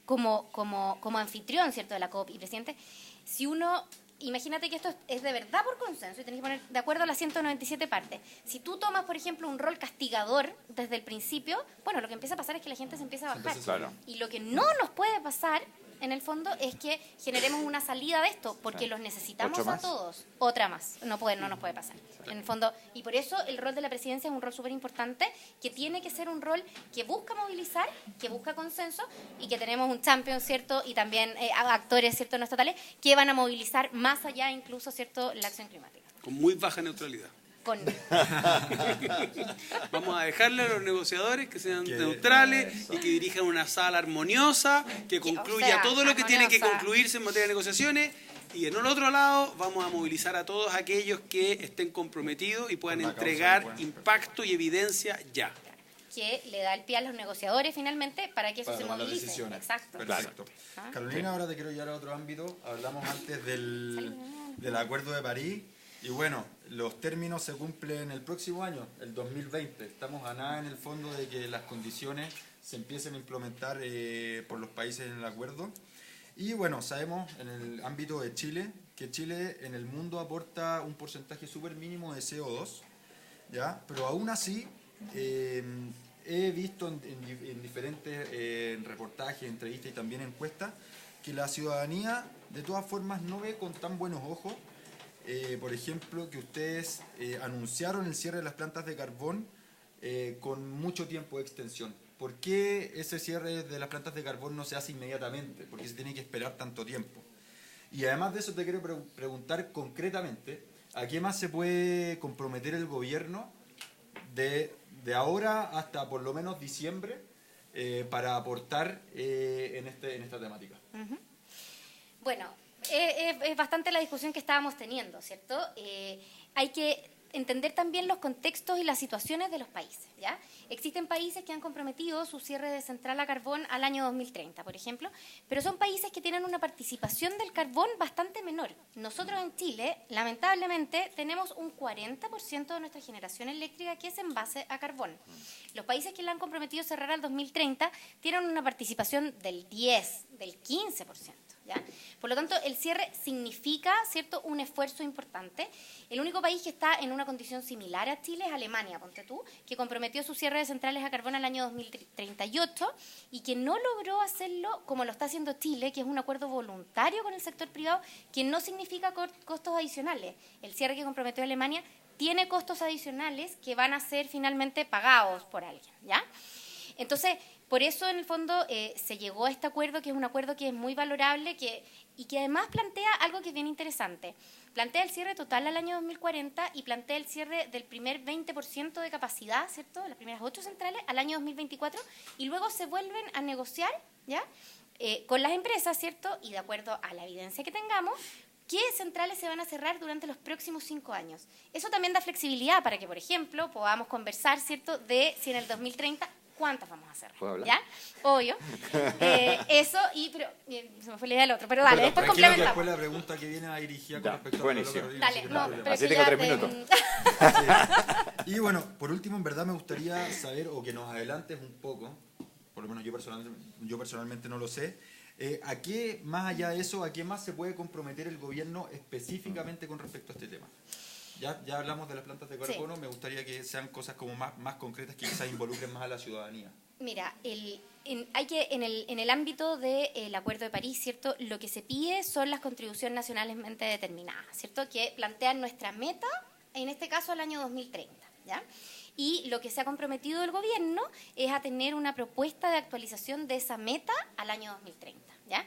como anfitrión, ¿cierto?, de la COP y presidente, si uno... Imagínate que esto es de verdad por consenso y tenés que poner de acuerdo a las 197 partes. Si tú tomas, por ejemplo, un rol castigador desde el principio, bueno, lo que empieza a pasar es que la gente se empieza a bajar. Entonces, claro. Y lo que no nos puede pasar, en el fondo, es que generemos una salida de esto, porque los necesitamos a todos. Otra más. No nos puede pasar. En el fondo, y por eso el rol de la presidencia es un rol súper importante, que tiene que ser un rol que busca movilizar, que busca consenso, y que tenemos un champion, ¿cierto? Y también actores, ¿cierto?, no estatales, que van a movilizar más allá incluso, ¿cierto?, la acción climática. Con muy baja neutralidad. Vamos a dejarle a los negociadores que sean neutrales y que dirijan una sala armoniosa, que concluya todo lo que tiene que concluirse en materia de negociaciones. Y en el otro lado vamos a movilizar a todos aquellos que estén comprometidos y puedan entregar impacto y evidencia ya. Que le da el pie a los negociadores finalmente para que eso se movilice. Exacto. Perfecto. Carolina, ahora te quiero llevar a otro ámbito. Hablamos antes del Acuerdo de París. Y bueno, los términos se cumplen el próximo año, el 2020. Estamos a nada en el fondo de que las condiciones se empiecen a implementar por los países en el acuerdo. Y bueno, sabemos en el ámbito de Chile que Chile en el mundo aporta un porcentaje súper mínimo de CO2, ¿ya? Pero aún así he visto en diferentes reportajes, entrevistas y también encuestas que la ciudadanía de todas formas no ve con tan buenos ojos, por ejemplo, que ustedes anunciaron el cierre de las plantas de carbón con mucho tiempo de extensión. ¿Por qué ese cierre de las plantas de carbón no se hace inmediatamente? ¿Por qué se tiene que esperar tanto tiempo? Y además de eso te quiero preguntar concretamente, ¿a qué más se puede comprometer el gobierno de ahora hasta por lo menos diciembre para aportar en esta temática? Bueno, es bastante la discusión que estábamos teniendo, ¿cierto? Hay que entender también los contextos y las situaciones de los países, ¿ya? Existen países que han comprometido su cierre de central a carbón al año 2030, por ejemplo, pero son países que tienen una participación del carbón bastante menor. Nosotros en Chile, lamentablemente, tenemos un 40% de nuestra generación eléctrica que es en base a carbón. Los países que la han comprometido cerrar al 2030 tienen una participación del 10, del 15%. ¿Ya? Por lo tanto, el cierre significa, ¿cierto?, un esfuerzo importante. El único país que está en una condición similar a Chile es Alemania, ponte tú, que comprometió su cierre de centrales a carbón al año 2038 y que no logró hacerlo como lo está haciendo Chile, que es un acuerdo voluntario con el sector privado que no significa costos adicionales. El cierre que comprometió Alemania tiene costos adicionales que van a ser finalmente pagados por alguien, ¿ya? Entonces, por eso, en el fondo, se llegó a este acuerdo, que es un acuerdo que es muy valorable y que además plantea algo que es bien interesante. Plantea el cierre total al año 2040 y plantea el cierre del primer 20% de capacidad, ¿cierto?, de las primeras 8 centrales al año 2024, y luego se vuelven a negociar, ¿ya?, con las empresas, ¿cierto?, y de acuerdo a la evidencia que tengamos, qué centrales se van a cerrar durante los próximos 5 años. Eso también da flexibilidad para que, por ejemplo, podamos conversar, ¿cierto?, de si en el 2030... ¿cuántas vamos a hacer? ¿Puedo hablar? ¿Ya? Obvio. Eso, pero se me fue la idea del otro. Pero dale, después complementamos. Después la pregunta que viene a dirigir con respecto a lo que Carolina. Dale, no, pero así tengo 3 minutos. Sí. Y bueno, por último, en verdad me gustaría saber, o que nos adelantes un poco, por lo menos yo personalmente no lo sé, ¿a qué, más allá de eso, a qué más se puede comprometer el gobierno específicamente con respecto a este tema? Ya hablamos de las plantas de carbono, sí. Me gustaría que sean cosas como más concretas que quizás involucren más a la ciudadanía. Mira, en el ámbito del Acuerdo de París, ¿cierto?, lo que se pide son las contribuciones nacionalmente determinadas, ¿cierto?, que plantean nuestra meta, en este caso al año 2030, ¿ya? Y lo que se ha comprometido el gobierno es a tener una propuesta de actualización de esa meta al año 2030. ¿Ya?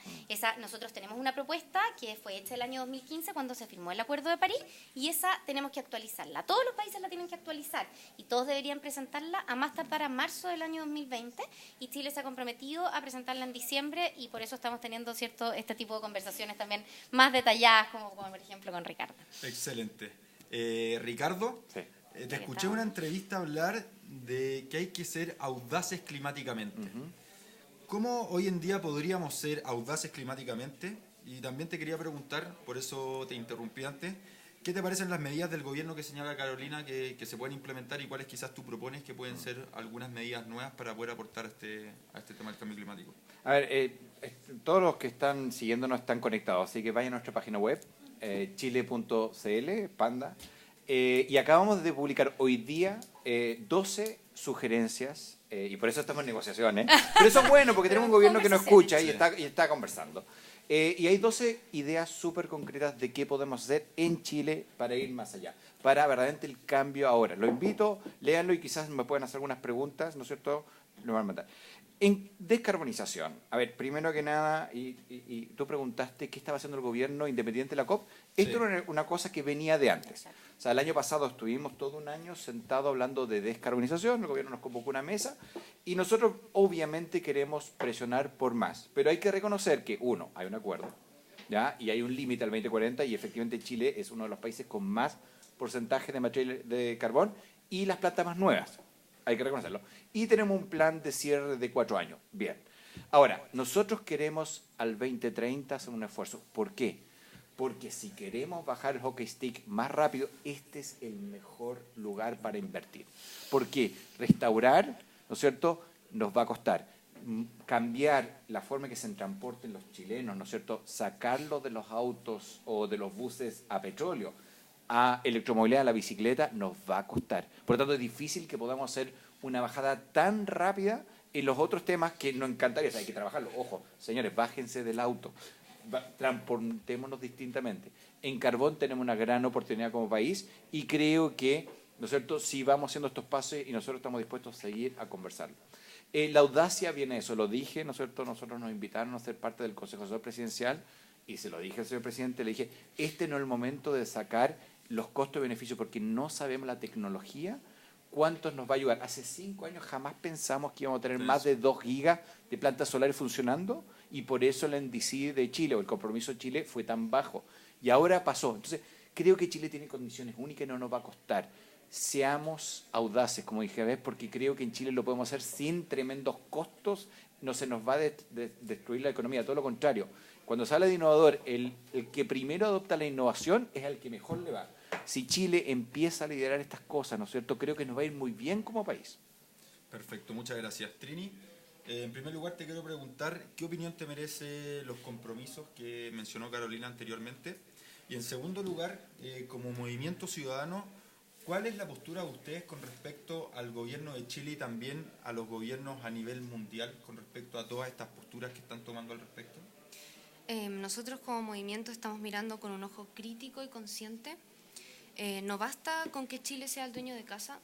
Nosotros tenemos una propuesta que fue hecha el año 2015 cuando se firmó el Acuerdo de París y esa tenemos que actualizarla. Todos los países la tienen que actualizar y todos deberían presentarla a más tardar a marzo del año 2020 y Chile se ha comprometido a presentarla en diciembre y por eso estamos teniendo este tipo de conversaciones también más detalladas como por ejemplo con Ricardo. Excelente. Ricardo, sí. Te escuché en una entrevista hablar de que hay que ser audaces climáticamente. ¿Cómo hoy en día podríamos ser audaces climáticamente? Y también te quería preguntar, por eso te interrumpí antes, ¿qué te parecen las medidas del gobierno que señala Carolina que se pueden implementar y cuáles quizás tú propones que pueden ser algunas medidas nuevas para poder aportar a este tema del cambio climático? A ver, todos los que están siguiéndonos están conectados, así que vayan a nuestra página web, chile.cl, Panda, y acabamos de publicar hoy día 12 sugerencias, y por eso estamos en negociaciones, pero eso es bueno porque tenemos un gobierno que nos escucha y está conversando. Y hay 12 ideas súper concretas de qué podemos hacer en Chile para ir más allá, para verdaderamente el cambio ahora. Lo invito, léanlo y quizás me pueden hacer algunas preguntas, ¿no es cierto?, lo van a matar. En descarbonización, a ver, primero que nada, y tú preguntaste qué estaba haciendo el gobierno independiente de la COP. Esto Sí. era una cosa que venía de antes. O sea, el año pasado estuvimos todo un año sentados hablando de descarbonización, el gobierno nos convocó una mesa y nosotros obviamente queremos presionar por más. Pero hay que reconocer que, uno, hay un acuerdo, ¿ya? Y hay un límite al 2040 y efectivamente Chile es uno de los países con más porcentaje de materia de carbón y las plantas más nuevas. Hay que reconocerlo. Y tenemos un plan de cierre de 4 años. Bien. Ahora, nosotros queremos al 2030 hacer un esfuerzo. ¿Por qué? Porque si queremos bajar el hockey stick más rápido, este es el mejor lugar para invertir. Porque restaurar, ¿no es cierto?, nos va a costar. Cambiar la forma en que se transporten los chilenos, ¿no es cierto?, sacarlos de los autos o de los buses a petróleo, a electromovilidad, a la bicicleta, nos va a costar. Por lo tanto, es difícil que podamos hacer una bajada tan rápida en los otros temas que nos encantaría. O sea, hay que trabajarlo. Ojo, señores, bájense del auto. Transportémonos distintamente. En carbón tenemos una gran oportunidad como país y creo que, ¿no es cierto?, si vamos haciendo estos pasos y nosotros estamos dispuestos a seguir a conversarlo. La audacia viene de eso, lo dije, ¿no es cierto?, nosotros nos invitaron a ser parte del Consejo Asesor Presidencial y se lo dije al señor presidente, le dije, este no es el momento de sacar los costos y beneficios porque no sabemos la tecnología, cuántos nos va a ayudar. Hace 5 años jamás pensamos que íbamos a tener más de 2 gigas de plantas solares funcionando y por eso el NDC de Chile o el compromiso de Chile fue tan bajo. Y ahora pasó. Entonces, creo que Chile tiene condiciones únicas y no nos va a costar. Seamos audaces, como dije, ¿ves? Porque creo que en Chile lo podemos hacer sin tremendos costos, no se nos va a destruir la economía, todo lo contrario. Cuando se habla de innovador, el que primero adopta la innovación es el que mejor le va. Si Chile empieza a liderar estas cosas, ¿no es cierto?, creo que nos va a ir muy bien como país. Perfecto, muchas gracias. Trini, en primer lugar te quiero preguntar qué opinión te merece los compromisos que mencionó Carolina anteriormente. Y en segundo lugar, como movimiento ciudadano, ¿cuál es la postura de ustedes con respecto al gobierno de Chile y también a los gobiernos a nivel mundial con respecto a todas estas posturas que están tomando al respecto? Nosotros como movimiento estamos mirando con un ojo crítico y consciente. No basta con que Chile sea el dueño de casa.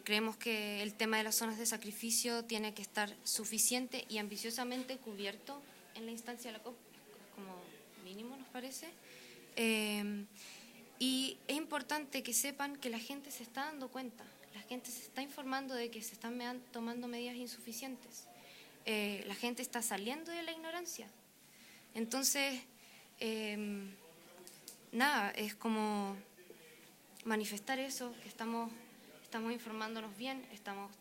Creemos que el tema de las zonas de sacrificio tiene que estar suficiente y ambiciosamente cubierto en la instancia de la COP, como mínimo nos parece. Y es importante que sepan que la gente se está dando cuenta, la gente se está informando de que se están tomando medidas insuficientes. La gente está saliendo de la ignorancia. Entonces, nada, es como manifestar eso, que estamos informándonos bien, estamos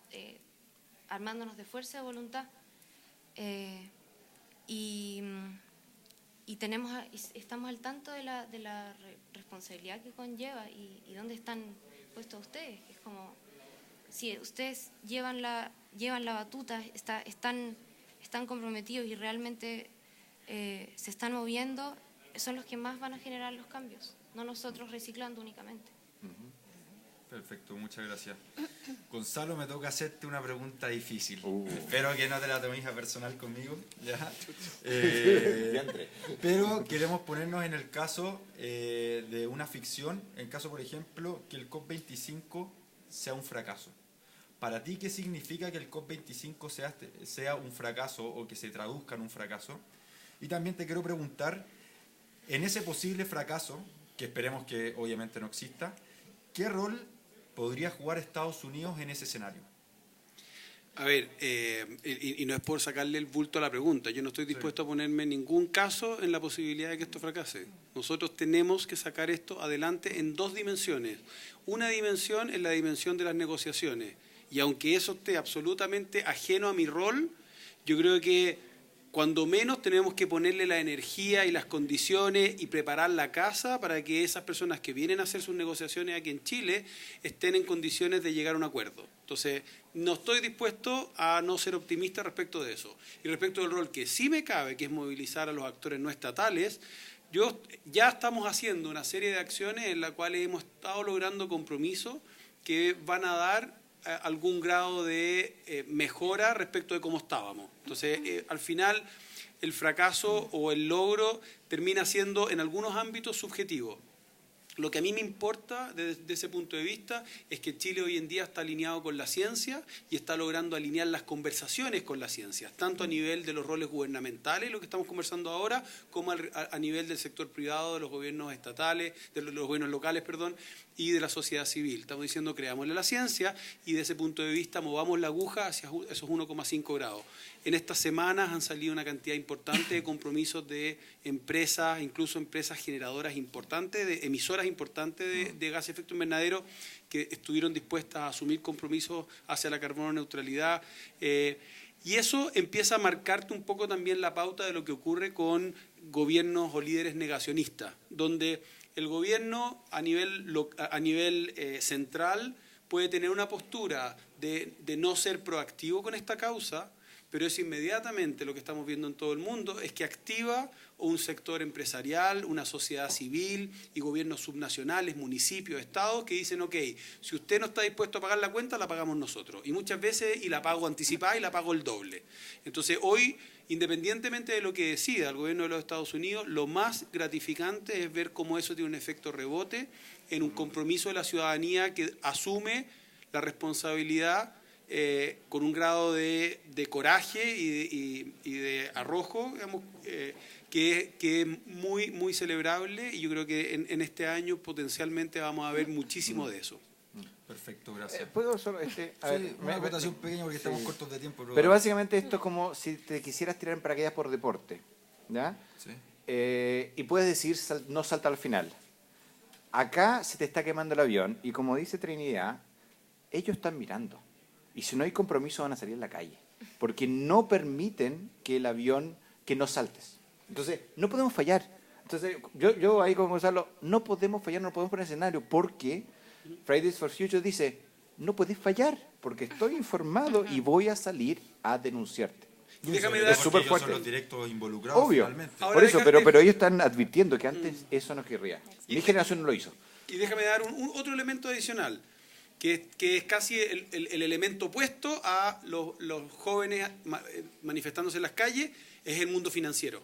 armándonos de fuerza de voluntad y estamos al tanto de la responsabilidad que conlleva y dónde están puestos ustedes. Es como, si ustedes llevan la batuta, están comprometidos y realmente se están moviendo, son los que más van a generar los cambios, no nosotros reciclando únicamente. Perfecto, muchas gracias. Gonzalo, me toca hacerte una pregunta difícil. Espero que no te la tomes a personal conmigo, ¿ya? Pero queremos ponernos en el caso de una ficción, en caso, por ejemplo, que el COP25 sea un fracaso. Para ti, ¿qué significa que el COP25 sea un fracaso o que se traduzca en un fracaso? Y también te quiero preguntar, en ese posible fracaso, que esperemos que obviamente no exista, ¿qué rol podría jugar Estados Unidos en ese escenario? A ver, y no es por sacarle el bulto a la pregunta, yo no estoy dispuesto a ponerme en ningún caso en la posibilidad de que esto fracase. Nosotros tenemos que sacar esto adelante en 2 dimensiones. Una dimensión es la dimensión de las negociaciones, y aunque eso esté absolutamente ajeno a mi rol, yo creo que cuando menos tenemos que ponerle la energía y las condiciones y preparar la casa para que esas personas que vienen a hacer sus negociaciones aquí en Chile estén en condiciones de llegar a un acuerdo. Entonces, no estoy dispuesto a no ser optimista respecto de eso. Y respecto del rol que sí me cabe, que es movilizar a los actores no estatales, ya estamos haciendo una serie de acciones en las cuales hemos estado logrando compromisos que van a dar algún grado de mejora respecto de cómo estábamos. Entonces, al final, el fracaso o el logro termina siendo en algunos ámbitos subjetivo. Lo que a mí me importa desde ese punto de vista es que Chile hoy en día está alineado con la ciencia y está logrando alinear las conversaciones con la ciencia, tanto a nivel de los roles gubernamentales, lo que estamos conversando ahora, como a nivel del sector privado, de los gobiernos estatales, de los gobiernos locales, perdón, y de la sociedad civil. Estamos diciendo creámosle la ciencia y de ese punto de vista movamos la aguja hacia esos 1,5 grados. En estas semanas han salido una cantidad importante de compromisos de empresas, incluso empresas generadoras importantes, de emisoras importantes de gases de efecto invernadero, que estuvieron dispuestas a asumir compromisos hacia la carbono neutralidad. Y eso empieza a marcarte un poco también la pauta de lo que ocurre con gobiernos o líderes negacionistas, donde el gobierno a nivel central puede tener una postura de no ser proactivo con esta causa, pero es inmediatamente lo que estamos viendo en todo el mundo, es que activa un sector empresarial, una sociedad civil y gobiernos subnacionales, municipios, estados, que dicen, ok, si usted no está dispuesto a pagar la cuenta, la pagamos nosotros. Y muchas veces, y la pago anticipada y la pago el doble. Entonces, hoy, independientemente de lo que decida el gobierno de los Estados Unidos, lo más gratificante es ver cómo eso tiene un efecto rebote en un compromiso de la ciudadanía que asume la responsabilidad con un grado de coraje y de arrojo, digamos, que es muy, muy celebrable, y yo creo que en este año potencialmente vamos a ver muchísimo de eso. Perfecto, gracias. ¿Puedo solo una acotación pequeña porque estamos cortos de tiempo. Pero básicamente esto es como si te quisieras tirar en paracaídas por deporte, ¿ya? Sí. Y puedes decir no salta al final. Acá se te está quemando el avión y como dice Trinidad, ellos están mirando. Y si no hay compromiso van a salir a la calle. Porque no permiten que el avión, que no saltes. Entonces, no podemos fallar. Entonces, yo ahí como Gonzalo, no podemos fallar, no podemos poner escenario, porque Fridays for Future dice, no puedes fallar, porque estoy informado y voy a salir a denunciarte. Y déjame dar, es súper fuerte. Son los directos involucrados. Obvio. Finalmente. Por eso, pero ellos están advirtiendo que antes eso no querría. Mi generación no lo hizo. Y déjame dar otro elemento adicional, que es casi el elemento opuesto a los jóvenes manifestándose en las calles, es el mundo financiero.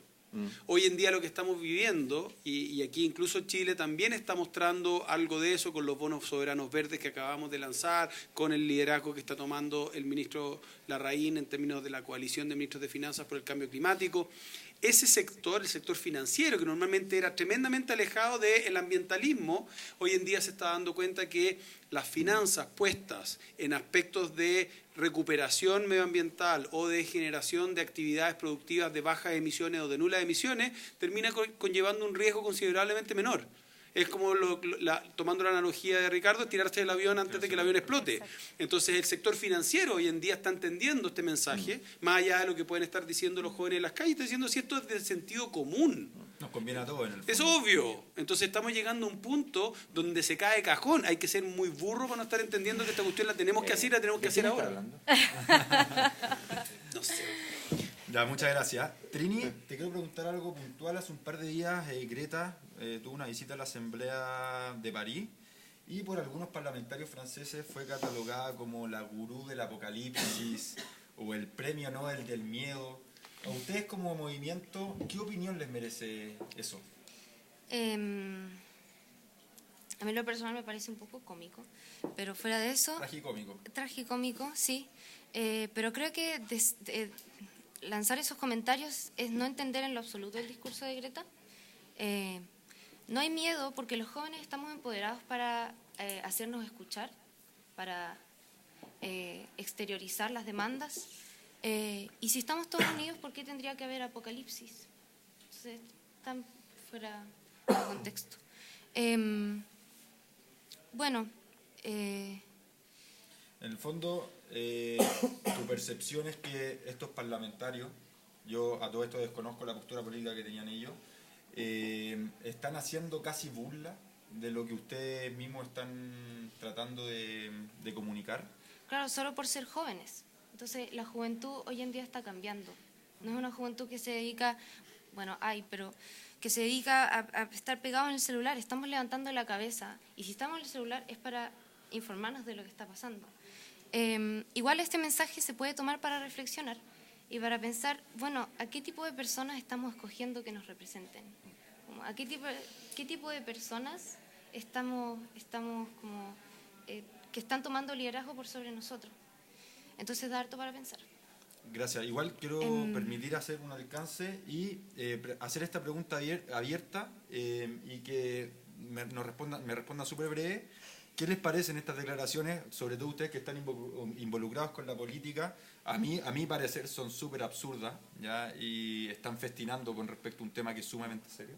Hoy en día lo que estamos viviendo, y aquí incluso Chile también está mostrando algo de eso con los bonos soberanos verdes que acabamos de lanzar, con el liderazgo que está tomando el ministro Larraín en términos de la coalición de ministros de finanzas por el cambio climático. Ese sector, el sector financiero, que normalmente era tremendamente alejado del ambientalismo, hoy en día se está dando cuenta que las finanzas puestas en aspectos de recuperación medioambiental o de generación de actividades productivas de bajas emisiones o de nulas emisiones termina conllevando un riesgo considerablemente menor. Es como, tomando la analogía de Ricardo, tirarse del avión antes de que el avión explote. Entonces el sector financiero hoy en día está entendiendo este mensaje, más allá de lo que pueden estar diciendo los jóvenes en las calles, está diciendo si esto es del sentido común. Nos conviene a todos en el fondo. Es obvio. Entonces estamos llegando a un punto donde se cae cajón. Hay que ser muy burro para no estar entendiendo que esta cuestión la tenemos que hacer y la tenemos que hacer ahora. No sé. Ya, muchas gracias. Trini, te quiero preguntar algo puntual. Hace un par de días Greta tuvo una visita a la Asamblea de París y por algunos parlamentarios franceses fue catalogada como la gurú del apocalipsis o el premio Nobel del miedo. ¿A ustedes como movimiento, qué opinión les merece eso? A mí lo personal me parece un poco cómico, pero fuera de eso... Tragicómico. Tragicómico, sí. Pero creo que lanzar esos comentarios es no entender en lo absoluto el discurso de Greta. No hay miedo porque los jóvenes estamos empoderados para hacernos escuchar, para exteriorizar las demandas. Y si estamos todos unidos, ¿por qué tendría que haber apocalipsis? Entonces, están fuera de contexto. Bueno. En el fondo, tu percepción es que estos parlamentarios, yo a todo esto desconozco la postura política que tenían ellos, están haciendo casi burla de lo que ustedes mismos están tratando de comunicar. Claro, solo por ser jóvenes. Entonces, la juventud hoy en día está cambiando. No es una juventud que se dedica, pero que se dedica a estar pegado en el celular. Estamos levantando la cabeza. Y si estamos en el celular es para informarnos de lo que está pasando. Igual este mensaje se puede tomar para reflexionar y para pensar, ¿a qué tipo de personas estamos escogiendo que nos representen? ¿A qué tipo de personas estamos como que están tomando liderazgo por sobre nosotros. Entonces da harto para pensar. Gracias. Igual quiero permitir hacer un alcance y hacer esta pregunta abierta y que me responda súper breve. ¿Qué les parecen estas declaraciones, sobre todo ustedes que están involucrados con la política? A mi parecer son súper absurdas, ¿ya? Y están festinando con respecto a un tema que es sumamente serio.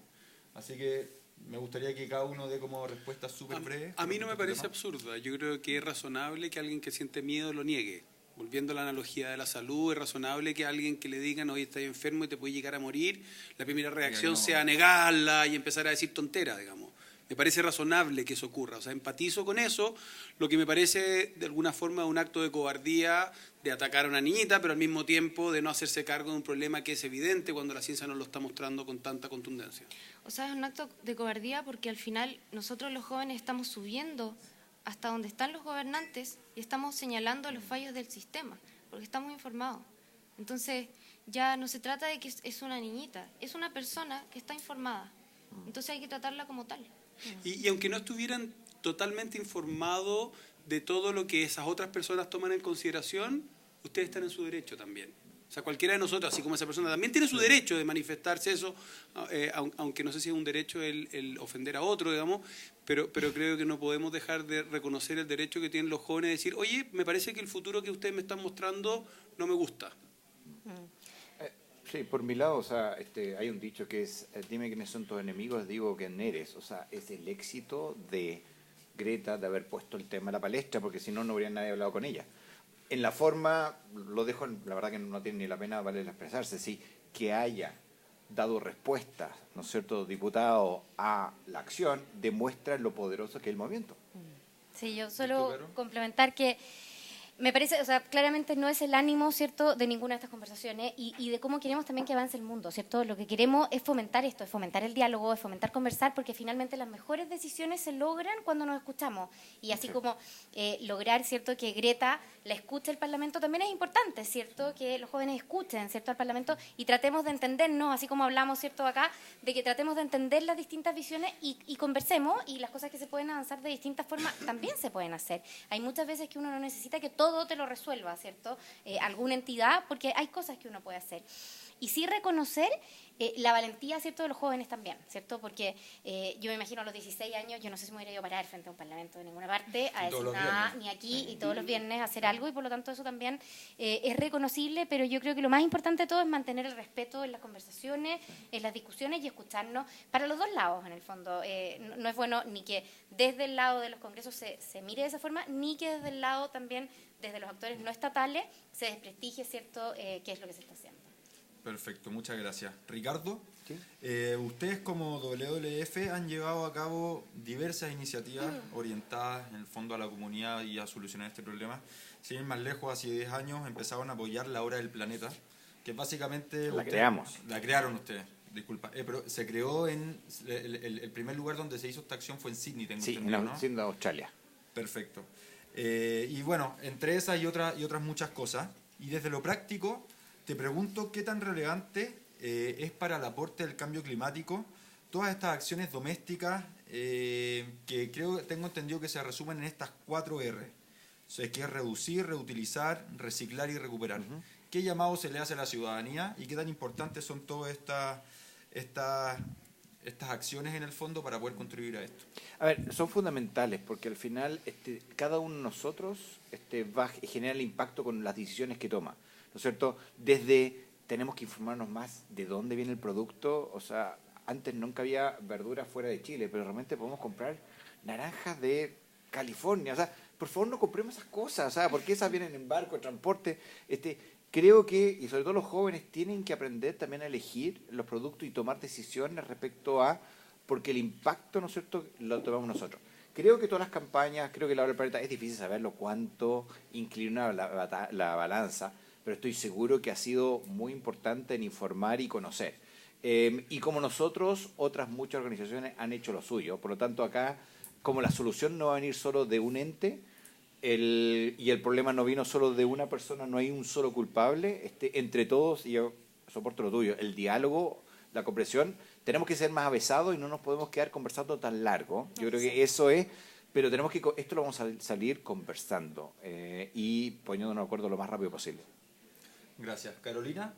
Así que me gustaría que cada uno dé como respuesta súper breve. A mí no me parece absurda. Yo creo que es razonable que alguien que siente miedo lo niegue. Volviendo a la analogía de la salud, es razonable que alguien que le digan, hoy estás enfermo y te puede llegar a morir, la primera reacción sea negarla y empezar a decir tonteras, digamos. Me parece razonable que eso ocurra, o sea, empatizo con eso. Lo que me parece de alguna forma un acto de cobardía de atacar a una niñita, pero al mismo tiempo de no hacerse cargo de un problema que es evidente cuando la ciencia nos lo está mostrando con tanta contundencia. O sea, es un acto de cobardía porque al final nosotros los jóvenes estamos subiendo hasta donde están los gobernantes y estamos señalando los fallos del sistema, porque estamos informados. Entonces, ya no se trata de que es una niñita, es una persona que está informada. Entonces hay que tratarla como tal. Y aunque no estuvieran totalmente informados de todo lo que esas otras personas toman en consideración, ustedes están en su derecho también. O sea, cualquiera de nosotros, así como esa persona, también tiene su derecho de manifestarse eso, aunque no sé si es un derecho el ofender a otro, digamos, pero creo que no podemos dejar de reconocer el derecho que tienen los jóvenes de decir, oye, me parece que el futuro que ustedes me están mostrando no me gusta. Sí, por mi lado, o sea, hay un dicho que es, dime quiénes son tus enemigos, digo quién eres. O sea, es el éxito de Greta de haber puesto el tema en la palestra, porque si no, no habría nadie hablado con ella. En la forma, lo dejo, la verdad que no tiene ni la pena valer expresarse, sí, que haya dado respuesta, ¿no es cierto?, diputado, a la acción, demuestra lo poderoso que es el movimiento. Sí, yo solo complementar que me parece, o sea, claramente no es el ánimo, ¿cierto?, de ninguna de estas conversaciones y de cómo queremos también que avance el mundo, ¿cierto? Lo que queremos es fomentar esto, es fomentar el diálogo, es fomentar conversar, porque finalmente las mejores decisiones se logran cuando nos escuchamos. Y así como lograr, ¿cierto?, que Greta la escuche el Parlamento también es importante, ¿cierto?, que los jóvenes escuchen, ¿cierto?, al Parlamento y tratemos de entendernos, así como hablamos, ¿cierto?, acá, de que tratemos de entender las distintas visiones y conversemos, y las cosas que se pueden avanzar de distintas formas también se pueden hacer. Hay muchas veces que uno no necesita que todo te lo resuelva, ¿cierto?, alguna entidad, porque hay cosas que uno puede hacer. Y sí reconocer la valentía, ¿cierto?, de los jóvenes también, ¿cierto? Porque yo me imagino a los 16 años, yo no sé si me hubiera ido a parar frente a un parlamento de ninguna parte, a decir nada, ni aquí, y todos los viernes hacer algo, y por lo tanto eso también es reconocible, pero yo creo que lo más importante de todo es mantener el respeto en las conversaciones, en las discusiones y escucharnos para los dos lados, en el fondo. No es bueno ni que desde el lado de los congresos se mire de esa forma, ni que desde el lado también, desde los actores no estatales, se desprestigie, ¿cierto?, qué es lo que se está haciendo. Perfecto, muchas gracias. Ricardo, ¿sí? Ustedes como WWF han llevado a cabo diversas iniciativas orientadas en el fondo a la comunidad y a solucionar este problema. Sin ir más lejos, hace 10 años empezaron a apoyar la Hora del Planeta, que básicamente... La creamos. La crearon ustedes, disculpa. Pero se creó en... El primer lugar donde se hizo esta acción fue en Sydney, tengo entendido, ¿no? Sí, en Australia. Perfecto. Y bueno, entre esas y otras muchas cosas, y desde lo práctico... Te pregunto qué tan relevante es para el aporte del cambio climático todas estas acciones domésticas que tengo entendido que se resumen en estas 4 R. O sea, que es reducir, reutilizar, reciclar y recuperar. ¿Qué llamado se le hace a la ciudadanía y qué tan importantes son todas estas acciones en el fondo para poder contribuir a esto? A ver, son fundamentales porque al final cada uno de nosotros va a generar el impacto con las decisiones que toma. ¿No es cierto? Desde tenemos que informarnos más de dónde viene el producto. O sea, antes nunca había verduras fuera de Chile, pero realmente podemos comprar naranjas de California. O sea, por favor no compremos esas cosas, o sea, porque esas vienen en barco, en transporte. Creo que, y sobre todo los jóvenes, tienen que aprender también a elegir los productos y tomar decisiones respecto a, porque el impacto, ¿no es cierto?, lo tomamos nosotros. Creo que todas las campañas, creo que la Hora del Planeta es difícil saberlo cuánto inclina la balanza, pero estoy seguro que ha sido muy importante en informar y conocer. Y como nosotros, otras muchas organizaciones han hecho lo suyo. Por lo tanto, acá, como la solución no va a venir solo de un ente, y el problema no vino solo de una persona, no hay un solo culpable, entre todos, y yo soporto lo tuyo, el diálogo, la comprensión, tenemos que ser más avesados y no nos podemos quedar conversando tan largo. Yo creo que eso es, pero tenemos que, esto lo vamos a salir conversando y poniéndonos de acuerdo lo más rápido posible. Gracias. Carolina,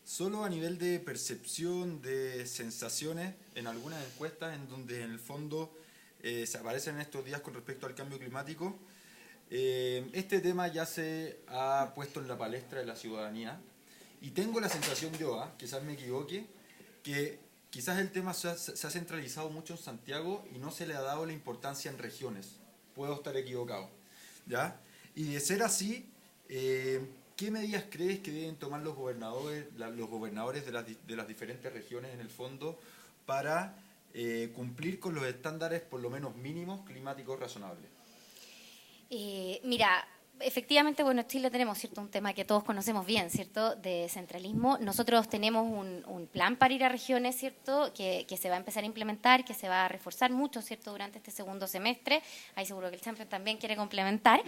solo a nivel de percepción, de sensaciones, en algunas encuestas en donde en el fondo se aparecen en estos días con respecto al cambio climático, este tema ya se ha puesto en la palestra de la ciudadanía y tengo la sensación yo, quizás me equivoque, que quizás el tema se ha centralizado mucho en Santiago y no se le ha dado la importancia en regiones. Puedo estar equivocado, ¿ya? Y de ser así, ¿qué medidas crees que deben tomar los gobernadores de las diferentes regiones en el fondo para cumplir con los estándares por lo menos mínimos climáticos razonables? Mira, efectivamente, bueno, en Chile tenemos, ¿cierto?, un tema que todos conocemos bien, ¿cierto?, de centralismo. Nosotros tenemos un plan para ir a regiones, ¿cierto?, que se va a empezar a implementar, que se va a reforzar mucho, ¿cierto?, durante este segundo semestre. Ahí seguro que el Champion también quiere complementar.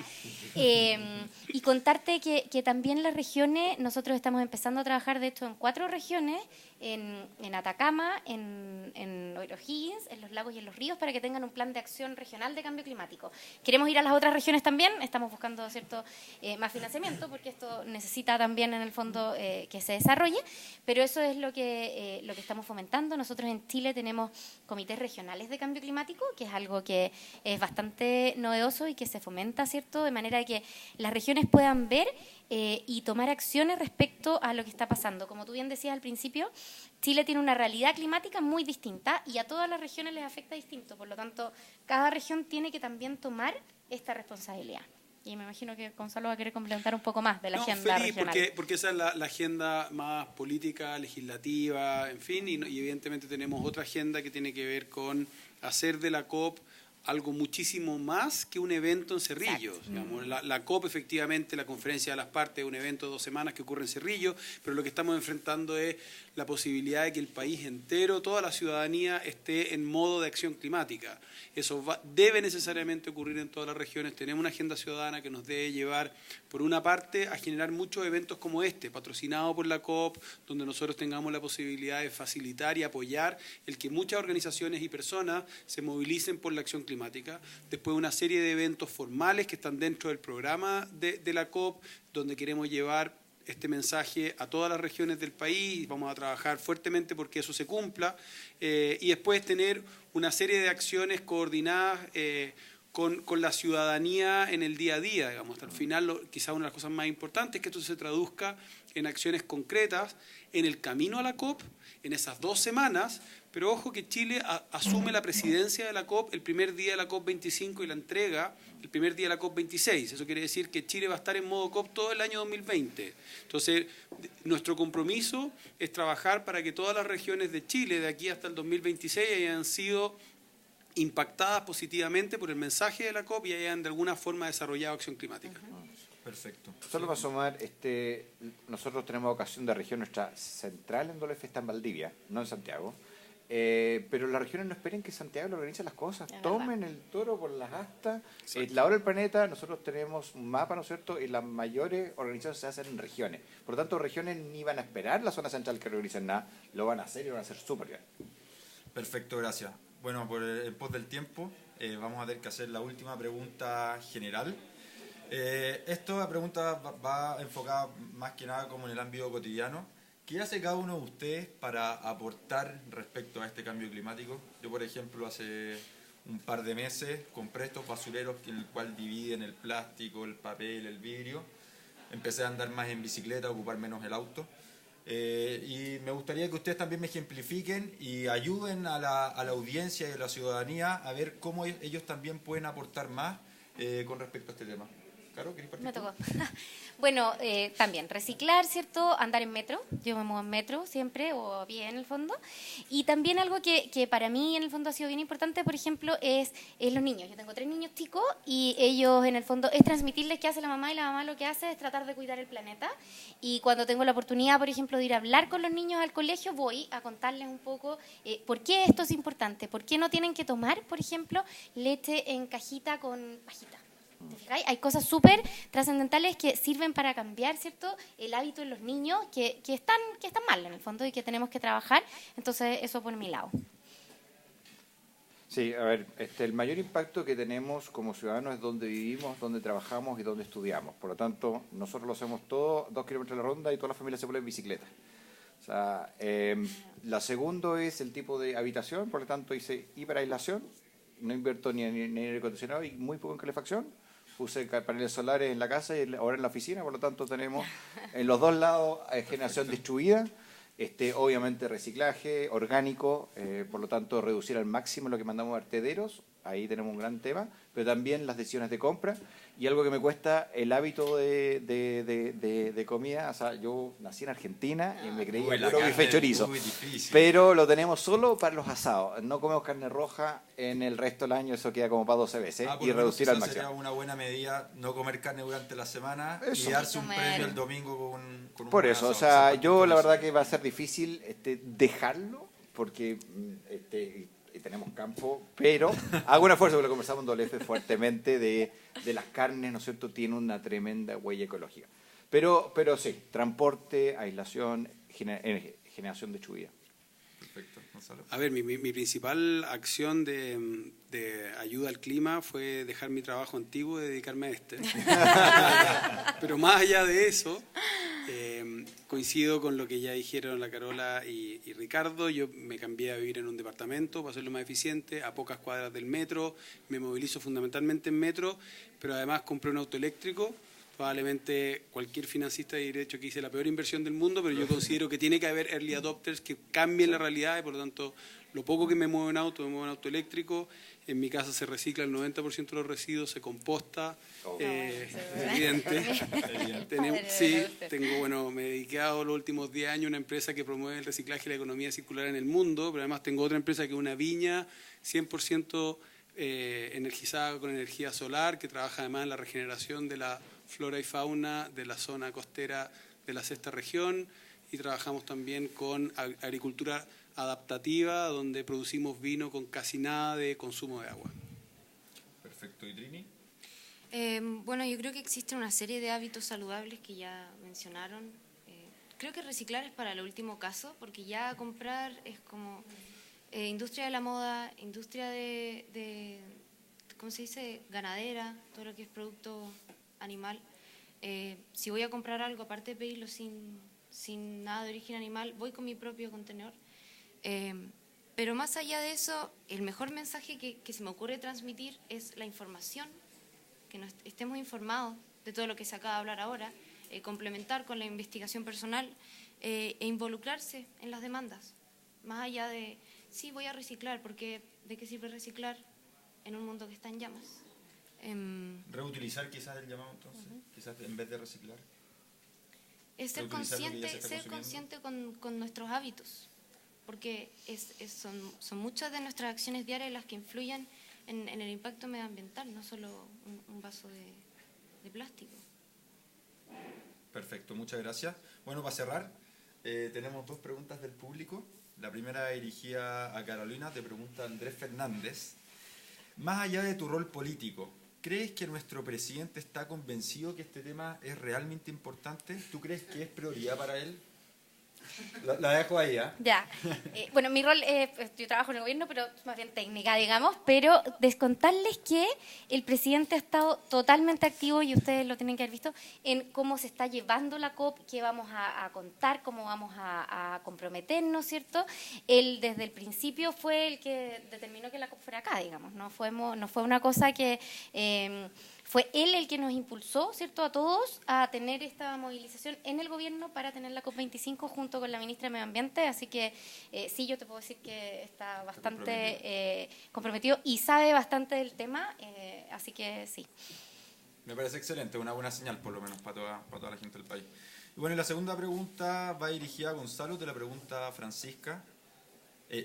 Y contarte que también las regiones, nosotros estamos empezando a trabajar, de hecho, en 4 regiones, en Atacama, en O'Higgins, en los lagos y en los ríos, para que tengan un plan de acción regional de cambio climático. Queremos ir a las otras regiones también, estamos buscando, ¿cierto?, más financiamiento, porque esto necesita también en el fondo que se desarrolle, pero eso es lo que estamos fomentando. Nosotros en Chile tenemos comités regionales de cambio climático, que es algo que es bastante novedoso y que se fomenta, ¿cierto?, de manera que las regiones puedan ver y tomar acciones respecto a lo que está pasando. Como tú bien decías al principio, Chile tiene una realidad climática muy distinta y a todas las regiones les afecta distinto. Por lo tanto, cada región tiene que también tomar esta responsabilidad. Y me imagino que Gonzalo va a querer complementar un poco más de la agenda regional. Porque esa es la agenda más política, legislativa, en fin, y evidentemente tenemos otra agenda que tiene que ver con hacer de la COP algo muchísimo más que un evento en Cerrillo. Digamos, la COP, efectivamente, la Conferencia de las Partes, es un evento de 2 semanas que ocurre en Cerrillo, pero lo que estamos enfrentando es la posibilidad de que el país entero, toda la ciudadanía, esté en modo de acción climática. Eso debe necesariamente ocurrir en todas las regiones. Tenemos una agenda ciudadana que nos debe llevar, por una parte, a generar muchos eventos como este, patrocinado por la COP, donde nosotros tengamos la posibilidad de facilitar y apoyar el que muchas organizaciones y personas se movilicen por la acción climática. Después una serie de eventos formales que están dentro del programa de la COP, donde queremos llevar este mensaje a todas las regiones del país. Vamos a trabajar fuertemente porque eso se cumpla. Y después tener una serie de acciones coordinadas con la ciudadanía en el día a día, digamos. Hasta el final, quizás una de las cosas más importantes es que esto se traduzca en acciones concretas en el camino a la COP, en esas 2 semanas, pero ojo que Chile asume la presidencia de la COP el primer día de la COP 25 y la entrega el primer día de la COP 26. Eso quiere decir que Chile va a estar en modo COP todo el año 2020. Entonces, nuestro compromiso es trabajar para que todas las regiones de Chile, de aquí hasta el 2026, hayan sido impactadas positivamente por el mensaje de la COP y hayan de alguna forma desarrollado acción climática. Perfecto. Solo para sumar, nosotros tenemos ocasión de región, nuestra central en WF está en Valdivia, no en Santiago, pero las regiones no esperen que Santiago le organice las cosas, tomen el toro por las astas. La hora del planeta, nosotros tenemos un mapa, ¿no es cierto?, y las mayores organizaciones se hacen en regiones. Por lo tanto, regiones ni van a esperar la zona central que organicen nada, lo van a hacer y lo van a hacer súper bien. Perfecto, gracias. Bueno, en pos del tiempo, vamos a tener que hacer la última pregunta general. Esta pregunta va enfocada más que nada como en el ámbito cotidiano. ¿Qué hace cada uno de ustedes para aportar respecto a este cambio climático? Yo, por ejemplo, hace un par de meses compré estos basureros en el cual dividen el plástico, el papel, el vidrio. Empecé a andar más en bicicleta, a ocupar menos el auto. Y me gustaría que ustedes también me ejemplifiquen y ayuden a la audiencia y a la ciudadanía a ver cómo ellos también pueden aportar más con respecto a este tema. Caro, ¿querés partir? Me tocó. Bueno, también reciclar, ¿cierto? Andar en metro. Yo me muevo en metro siempre, o a pie en el fondo. Y también algo que para mí en el fondo ha sido bien importante, por ejemplo, es los niños. Yo tengo 3 niños chicos y ellos en el fondo es transmitirles qué hace la mamá, y la mamá lo que hace es tratar de cuidar el planeta. Y cuando tengo la oportunidad, por ejemplo, de ir a hablar con los niños al colegio, voy a contarles un poco por qué esto es importante, por qué no tienen que tomar, por ejemplo, leche en cajita con pajita. ¿Te fijáis? Hay cosas súper trascendentales que sirven para cambiar, ¿cierto?, el hábito en los niños que están mal en el fondo y que tenemos que trabajar. Entonces, eso por mi lado. Sí, a ver, el mayor impacto que tenemos como ciudadanos es donde vivimos, donde trabajamos y donde estudiamos. Por lo tanto, nosotros lo hacemos todo, 2 kilómetros a la ronda y toda la familia se pone en bicicleta. O sea, la segunda es el tipo de habitación, por lo tanto hice hiperaislación, no invierto ni en aire acondicionado y muy poco en calefacción. Puse paneles solares en la casa y ahora en la oficina, por lo tanto tenemos en los dos lados generación distribuida, obviamente reciclaje orgánico, por lo tanto reducir al máximo lo que mandamos a vertederos, ahí tenemos un gran tema, pero también las decisiones de compra y algo que me cuesta, el hábito de comida. O sea, yo nací en Argentina y me creí puro bife chorizo, pero lo tenemos solo para los asados, no comemos carne roja en el resto del año, eso queda como para 12 veces, y reducir al máximo. Sería una buena medida no comer carne durante la semana y darse un premio el domingo con un por eso, o sea, yo la verdad que va a ser difícil dejarlo, porque tenemos campo, pero hago un esfuerzo, porque lo conversamos en WF fuertemente, de las carnes, ¿no es cierto?, tiene una tremenda huella ecológica. Pero sí, transporte, aislación, generación de lluvia. Perfecto, Gonzalo. A ver, mi principal acción de ayuda al clima fue dejar mi trabajo antiguo y dedicarme a este. Pero más allá de eso, coincido con lo que ya dijeron la Carola y Ricardo. Yo me cambié a vivir en un departamento para hacerlo más eficiente, a pocas cuadras del metro, me movilizo fundamentalmente en metro, pero además compré un auto eléctrico. Probablemente cualquier financista diría hecho que hice la peor inversión del mundo, pero yo considero que tiene que haber early adopters que cambien la realidad y por lo tanto lo poco que me muevo en auto, me muevo en auto eléctrico. En mi casa se recicla el 90% de los residuos, se composta, evidente. Me he dedicado los últimos 10 años a una empresa que promueve el reciclaje y la economía circular en el mundo, pero además tengo otra empresa que es una viña 100% energizada con energía solar, que trabaja además en la regeneración de la flora y fauna de la zona costera de la sexta región, y trabajamos también con agricultura adaptativa, donde producimos vino con casi nada de consumo de agua. Perfecto. ¿Y Trini? Bueno, yo creo que existen una serie de hábitos saludables que ya mencionaron. Creo que reciclar es para el último caso, porque ya comprar es como industria de la moda, industria de ¿cómo se dice?, ganadera, todo lo que es producto animal. Si voy a comprar algo, aparte de pedirlo sin nada de origen animal, voy con mi propio contenedor. Pero más allá de eso, el mejor mensaje que se me ocurre transmitir es la información, que estemos informados de todo lo que se acaba de hablar ahora, complementar con la investigación personal e involucrarse en las demandas. Más allá de, sí, voy a reciclar, porque ¿de qué sirve reciclar en un mundo que está en llamas? Reutilizar quizás el llamado entonces, quizás en vez de reciclar. Es ser consciente con nuestros hábitos, porque son muchas de nuestras acciones diarias las que influyen en el impacto medioambiental, no solo un vaso de plástico. Perfecto, muchas gracias. Bueno, para cerrar, tenemos 2 preguntas del público. La primera dirigida a Carolina, te pregunta Andrés Fernández. Más allá de tu rol político, ¿crees que nuestro presidente está convencido que este tema es realmente importante? ¿Tú crees que es prioridad para él? La dejo ahí, ¿eh? Ya. Bueno, mi rol, yo trabajo en el gobierno, pero más bien técnica, digamos, pero descontarles que el presidente ha estado totalmente activo, y ustedes lo tienen que haber visto, en cómo se está llevando la COP, qué vamos a contar, cómo vamos a comprometernos, ¿cierto? Él desde el principio fue el que determinó que la COP fuera acá, digamos, no fue una cosa que... Fue él el que nos impulsó, ¿cierto?, a todos a tener esta movilización en el gobierno para tener la COP25 junto con la ministra de Medio Ambiente. Así que sí, yo te puedo decir que está bastante comprometido y sabe bastante del tema. Así que sí. Me parece excelente, una buena señal por lo menos para toda la gente del país. Y bueno, y la segunda pregunta va dirigida a Gonzalo, te la pregunta Francisca.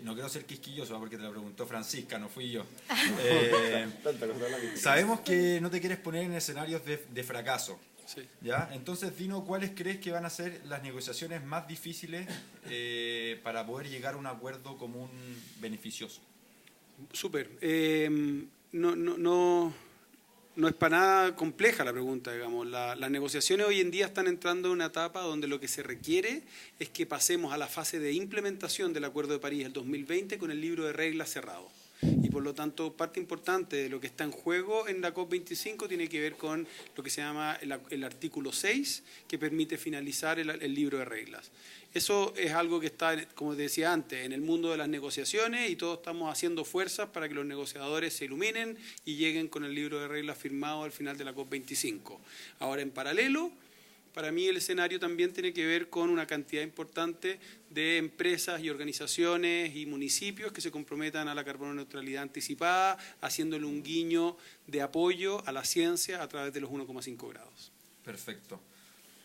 No quiero ser quisquilloso porque te la preguntó Francisca, no fui yo. Sabemos que no te quieres poner en escenarios de fracaso. Sí. ¿Ya? Entonces, dinos cuáles crees que van a ser las negociaciones más difíciles para poder llegar a un acuerdo común beneficioso. Súper. No es para nada compleja la pregunta, digamos. Las negociaciones hoy en día están entrando en una etapa donde lo que se requiere es que pasemos a la fase de implementación del Acuerdo de París del 2020 con el libro de reglas cerrado. Y por lo tanto, parte importante de lo que está en juego en la COP25 tiene que ver con lo que se llama el artículo 6, que permite finalizar el libro de reglas. Eso es algo que está, como te decía antes, en el mundo de las negociaciones, y todos estamos haciendo fuerzas para que los negociadores se iluminen y lleguen con el libro de reglas firmado al final de la COP25. Ahora, en paralelo, para mí el escenario también tiene que ver con una cantidad importante de empresas y organizaciones y municipios que se comprometan a la carbono neutralidad anticipada, haciéndole un guiño de apoyo a la ciencia a través de los 1,5 grados. Perfecto.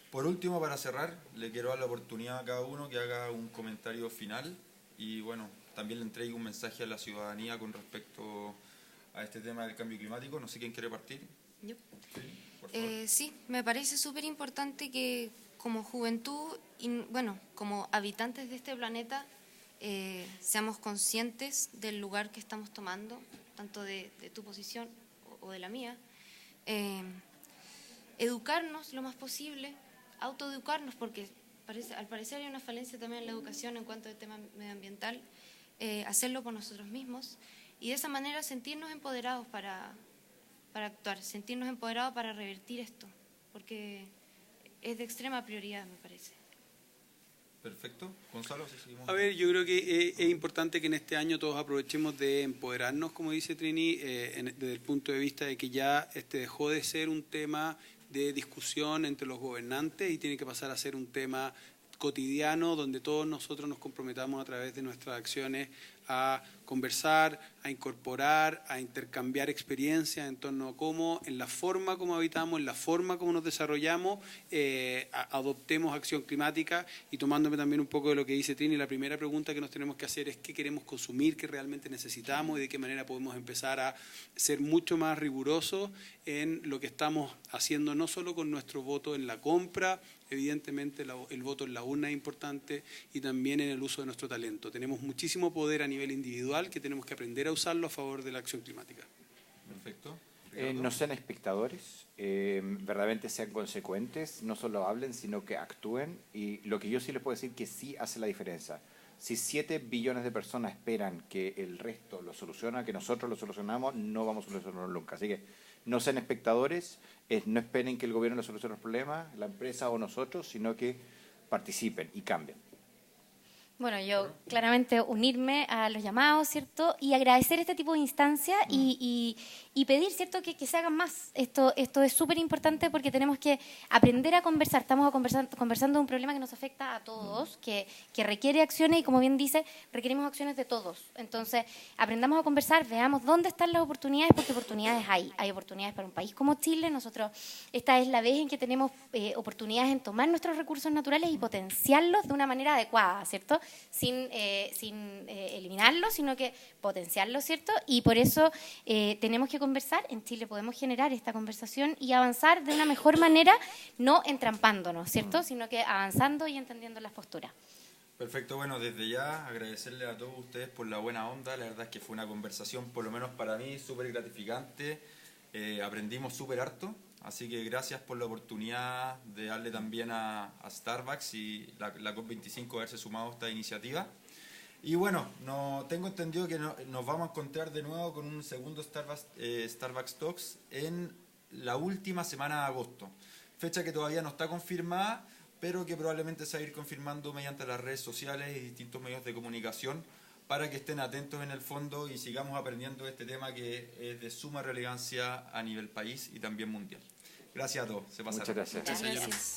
Por último, para cerrar, le quiero dar la oportunidad a cada uno que haga un comentario final y bueno, también le entregue un mensaje a la ciudadanía con respecto a este tema del cambio climático. No sé quién quiere partir. Yo. Sí, por favor. Sí, me parece súper importante que como juventud y bueno, como habitantes de este planeta seamos conscientes del lugar que estamos tomando, tanto de tu posición o de la mía. Educarnos lo más posible, autoeducarnos, porque al parecer hay una falencia también en la educación en cuanto al tema medioambiental, hacerlo por nosotros mismos y de esa manera sentirnos empoderados para actuar, sentirnos empoderados para revertir esto, porque es de extrema prioridad, me parece. Perfecto. Gonzalo, si seguimos. A ver, yo creo que es importante que en este año todos aprovechemos de empoderarnos, como dice Trini, desde el punto de vista de que ya dejó de ser un tema de discusión entre los gobernantes y tiene que pasar a ser un tema cotidiano donde todos nosotros nos comprometamos a través de nuestras acciones a conversar, a incorporar, a intercambiar experiencias en torno a cómo, en la forma como habitamos, en la forma como nos desarrollamos, adoptemos acción climática. Y tomándome también un poco de lo que dice Trini, la primera pregunta que nos tenemos que hacer es qué queremos consumir, qué realmente necesitamos y de qué manera podemos empezar a ser mucho más rigurosos en lo que estamos haciendo, no solo con nuestro voto en la compra, evidentemente el voto en la urna es importante, y también en el uso de nuestro talento. Tenemos muchísimo poder a nivel individual que tenemos que aprender a usarlo a favor de la acción climática. Perfecto. No sean espectadores, verdaderamente sean consecuentes, no solo hablen, sino que actúen. Y lo que yo sí les puedo decir que sí hace la diferencia. Si 7 billones de personas esperan que el resto lo solucione, que nosotros lo solucionamos, no vamos a solucionarlo nunca. Así que no sean espectadores, no esperen que el gobierno le solucione los problemas, la empresa o nosotros, sino que participen y cambien. Bueno, yo claramente unirme a los llamados, ¿cierto? Y agradecer este tipo de instancias y pedir, ¿cierto?, que se hagan más. Esto es súper importante porque tenemos que aprender a conversar. Estamos conversando de un problema que nos afecta a todos, que requiere acciones y, como bien dice, requerimos acciones de todos. Entonces, aprendamos a conversar, veamos dónde están las oportunidades, porque oportunidades hay. Hay oportunidades para un país como Chile. Nosotros, esta es la vez en que tenemos oportunidades en tomar nuestros recursos naturales y potenciarlos de una manera adecuada, ¿cierto? Sin eliminarlos, sino que potenciarlos, ¿cierto? Y por eso tenemos que conversar. En Chile podemos generar esta conversación y avanzar de una mejor manera, no entrampándonos, ¿cierto? Sino que avanzando y entendiendo las posturas. Perfecto, bueno, desde ya agradecerle a todos ustedes por la buena onda. La verdad es que fue una conversación, por lo menos para mí, súper gratificante. Aprendimos súper harto. Así que gracias por la oportunidad de darle también a Starbucks y la COP25 haberse sumado a esta iniciativa. Y bueno, tengo entendido que nos vamos a encontrar de nuevo con un segundo Starbucks Talks en la última semana de agosto. Fecha que todavía no está confirmada, pero que probablemente se va a ir confirmando mediante las redes sociales y distintos medios de comunicación para que estén atentos en el fondo y sigamos aprendiendo de este tema que es de suma relevancia a nivel país y también mundial. Gracias a todos. Se pasaron. Muchas gracias. Muchas gracias.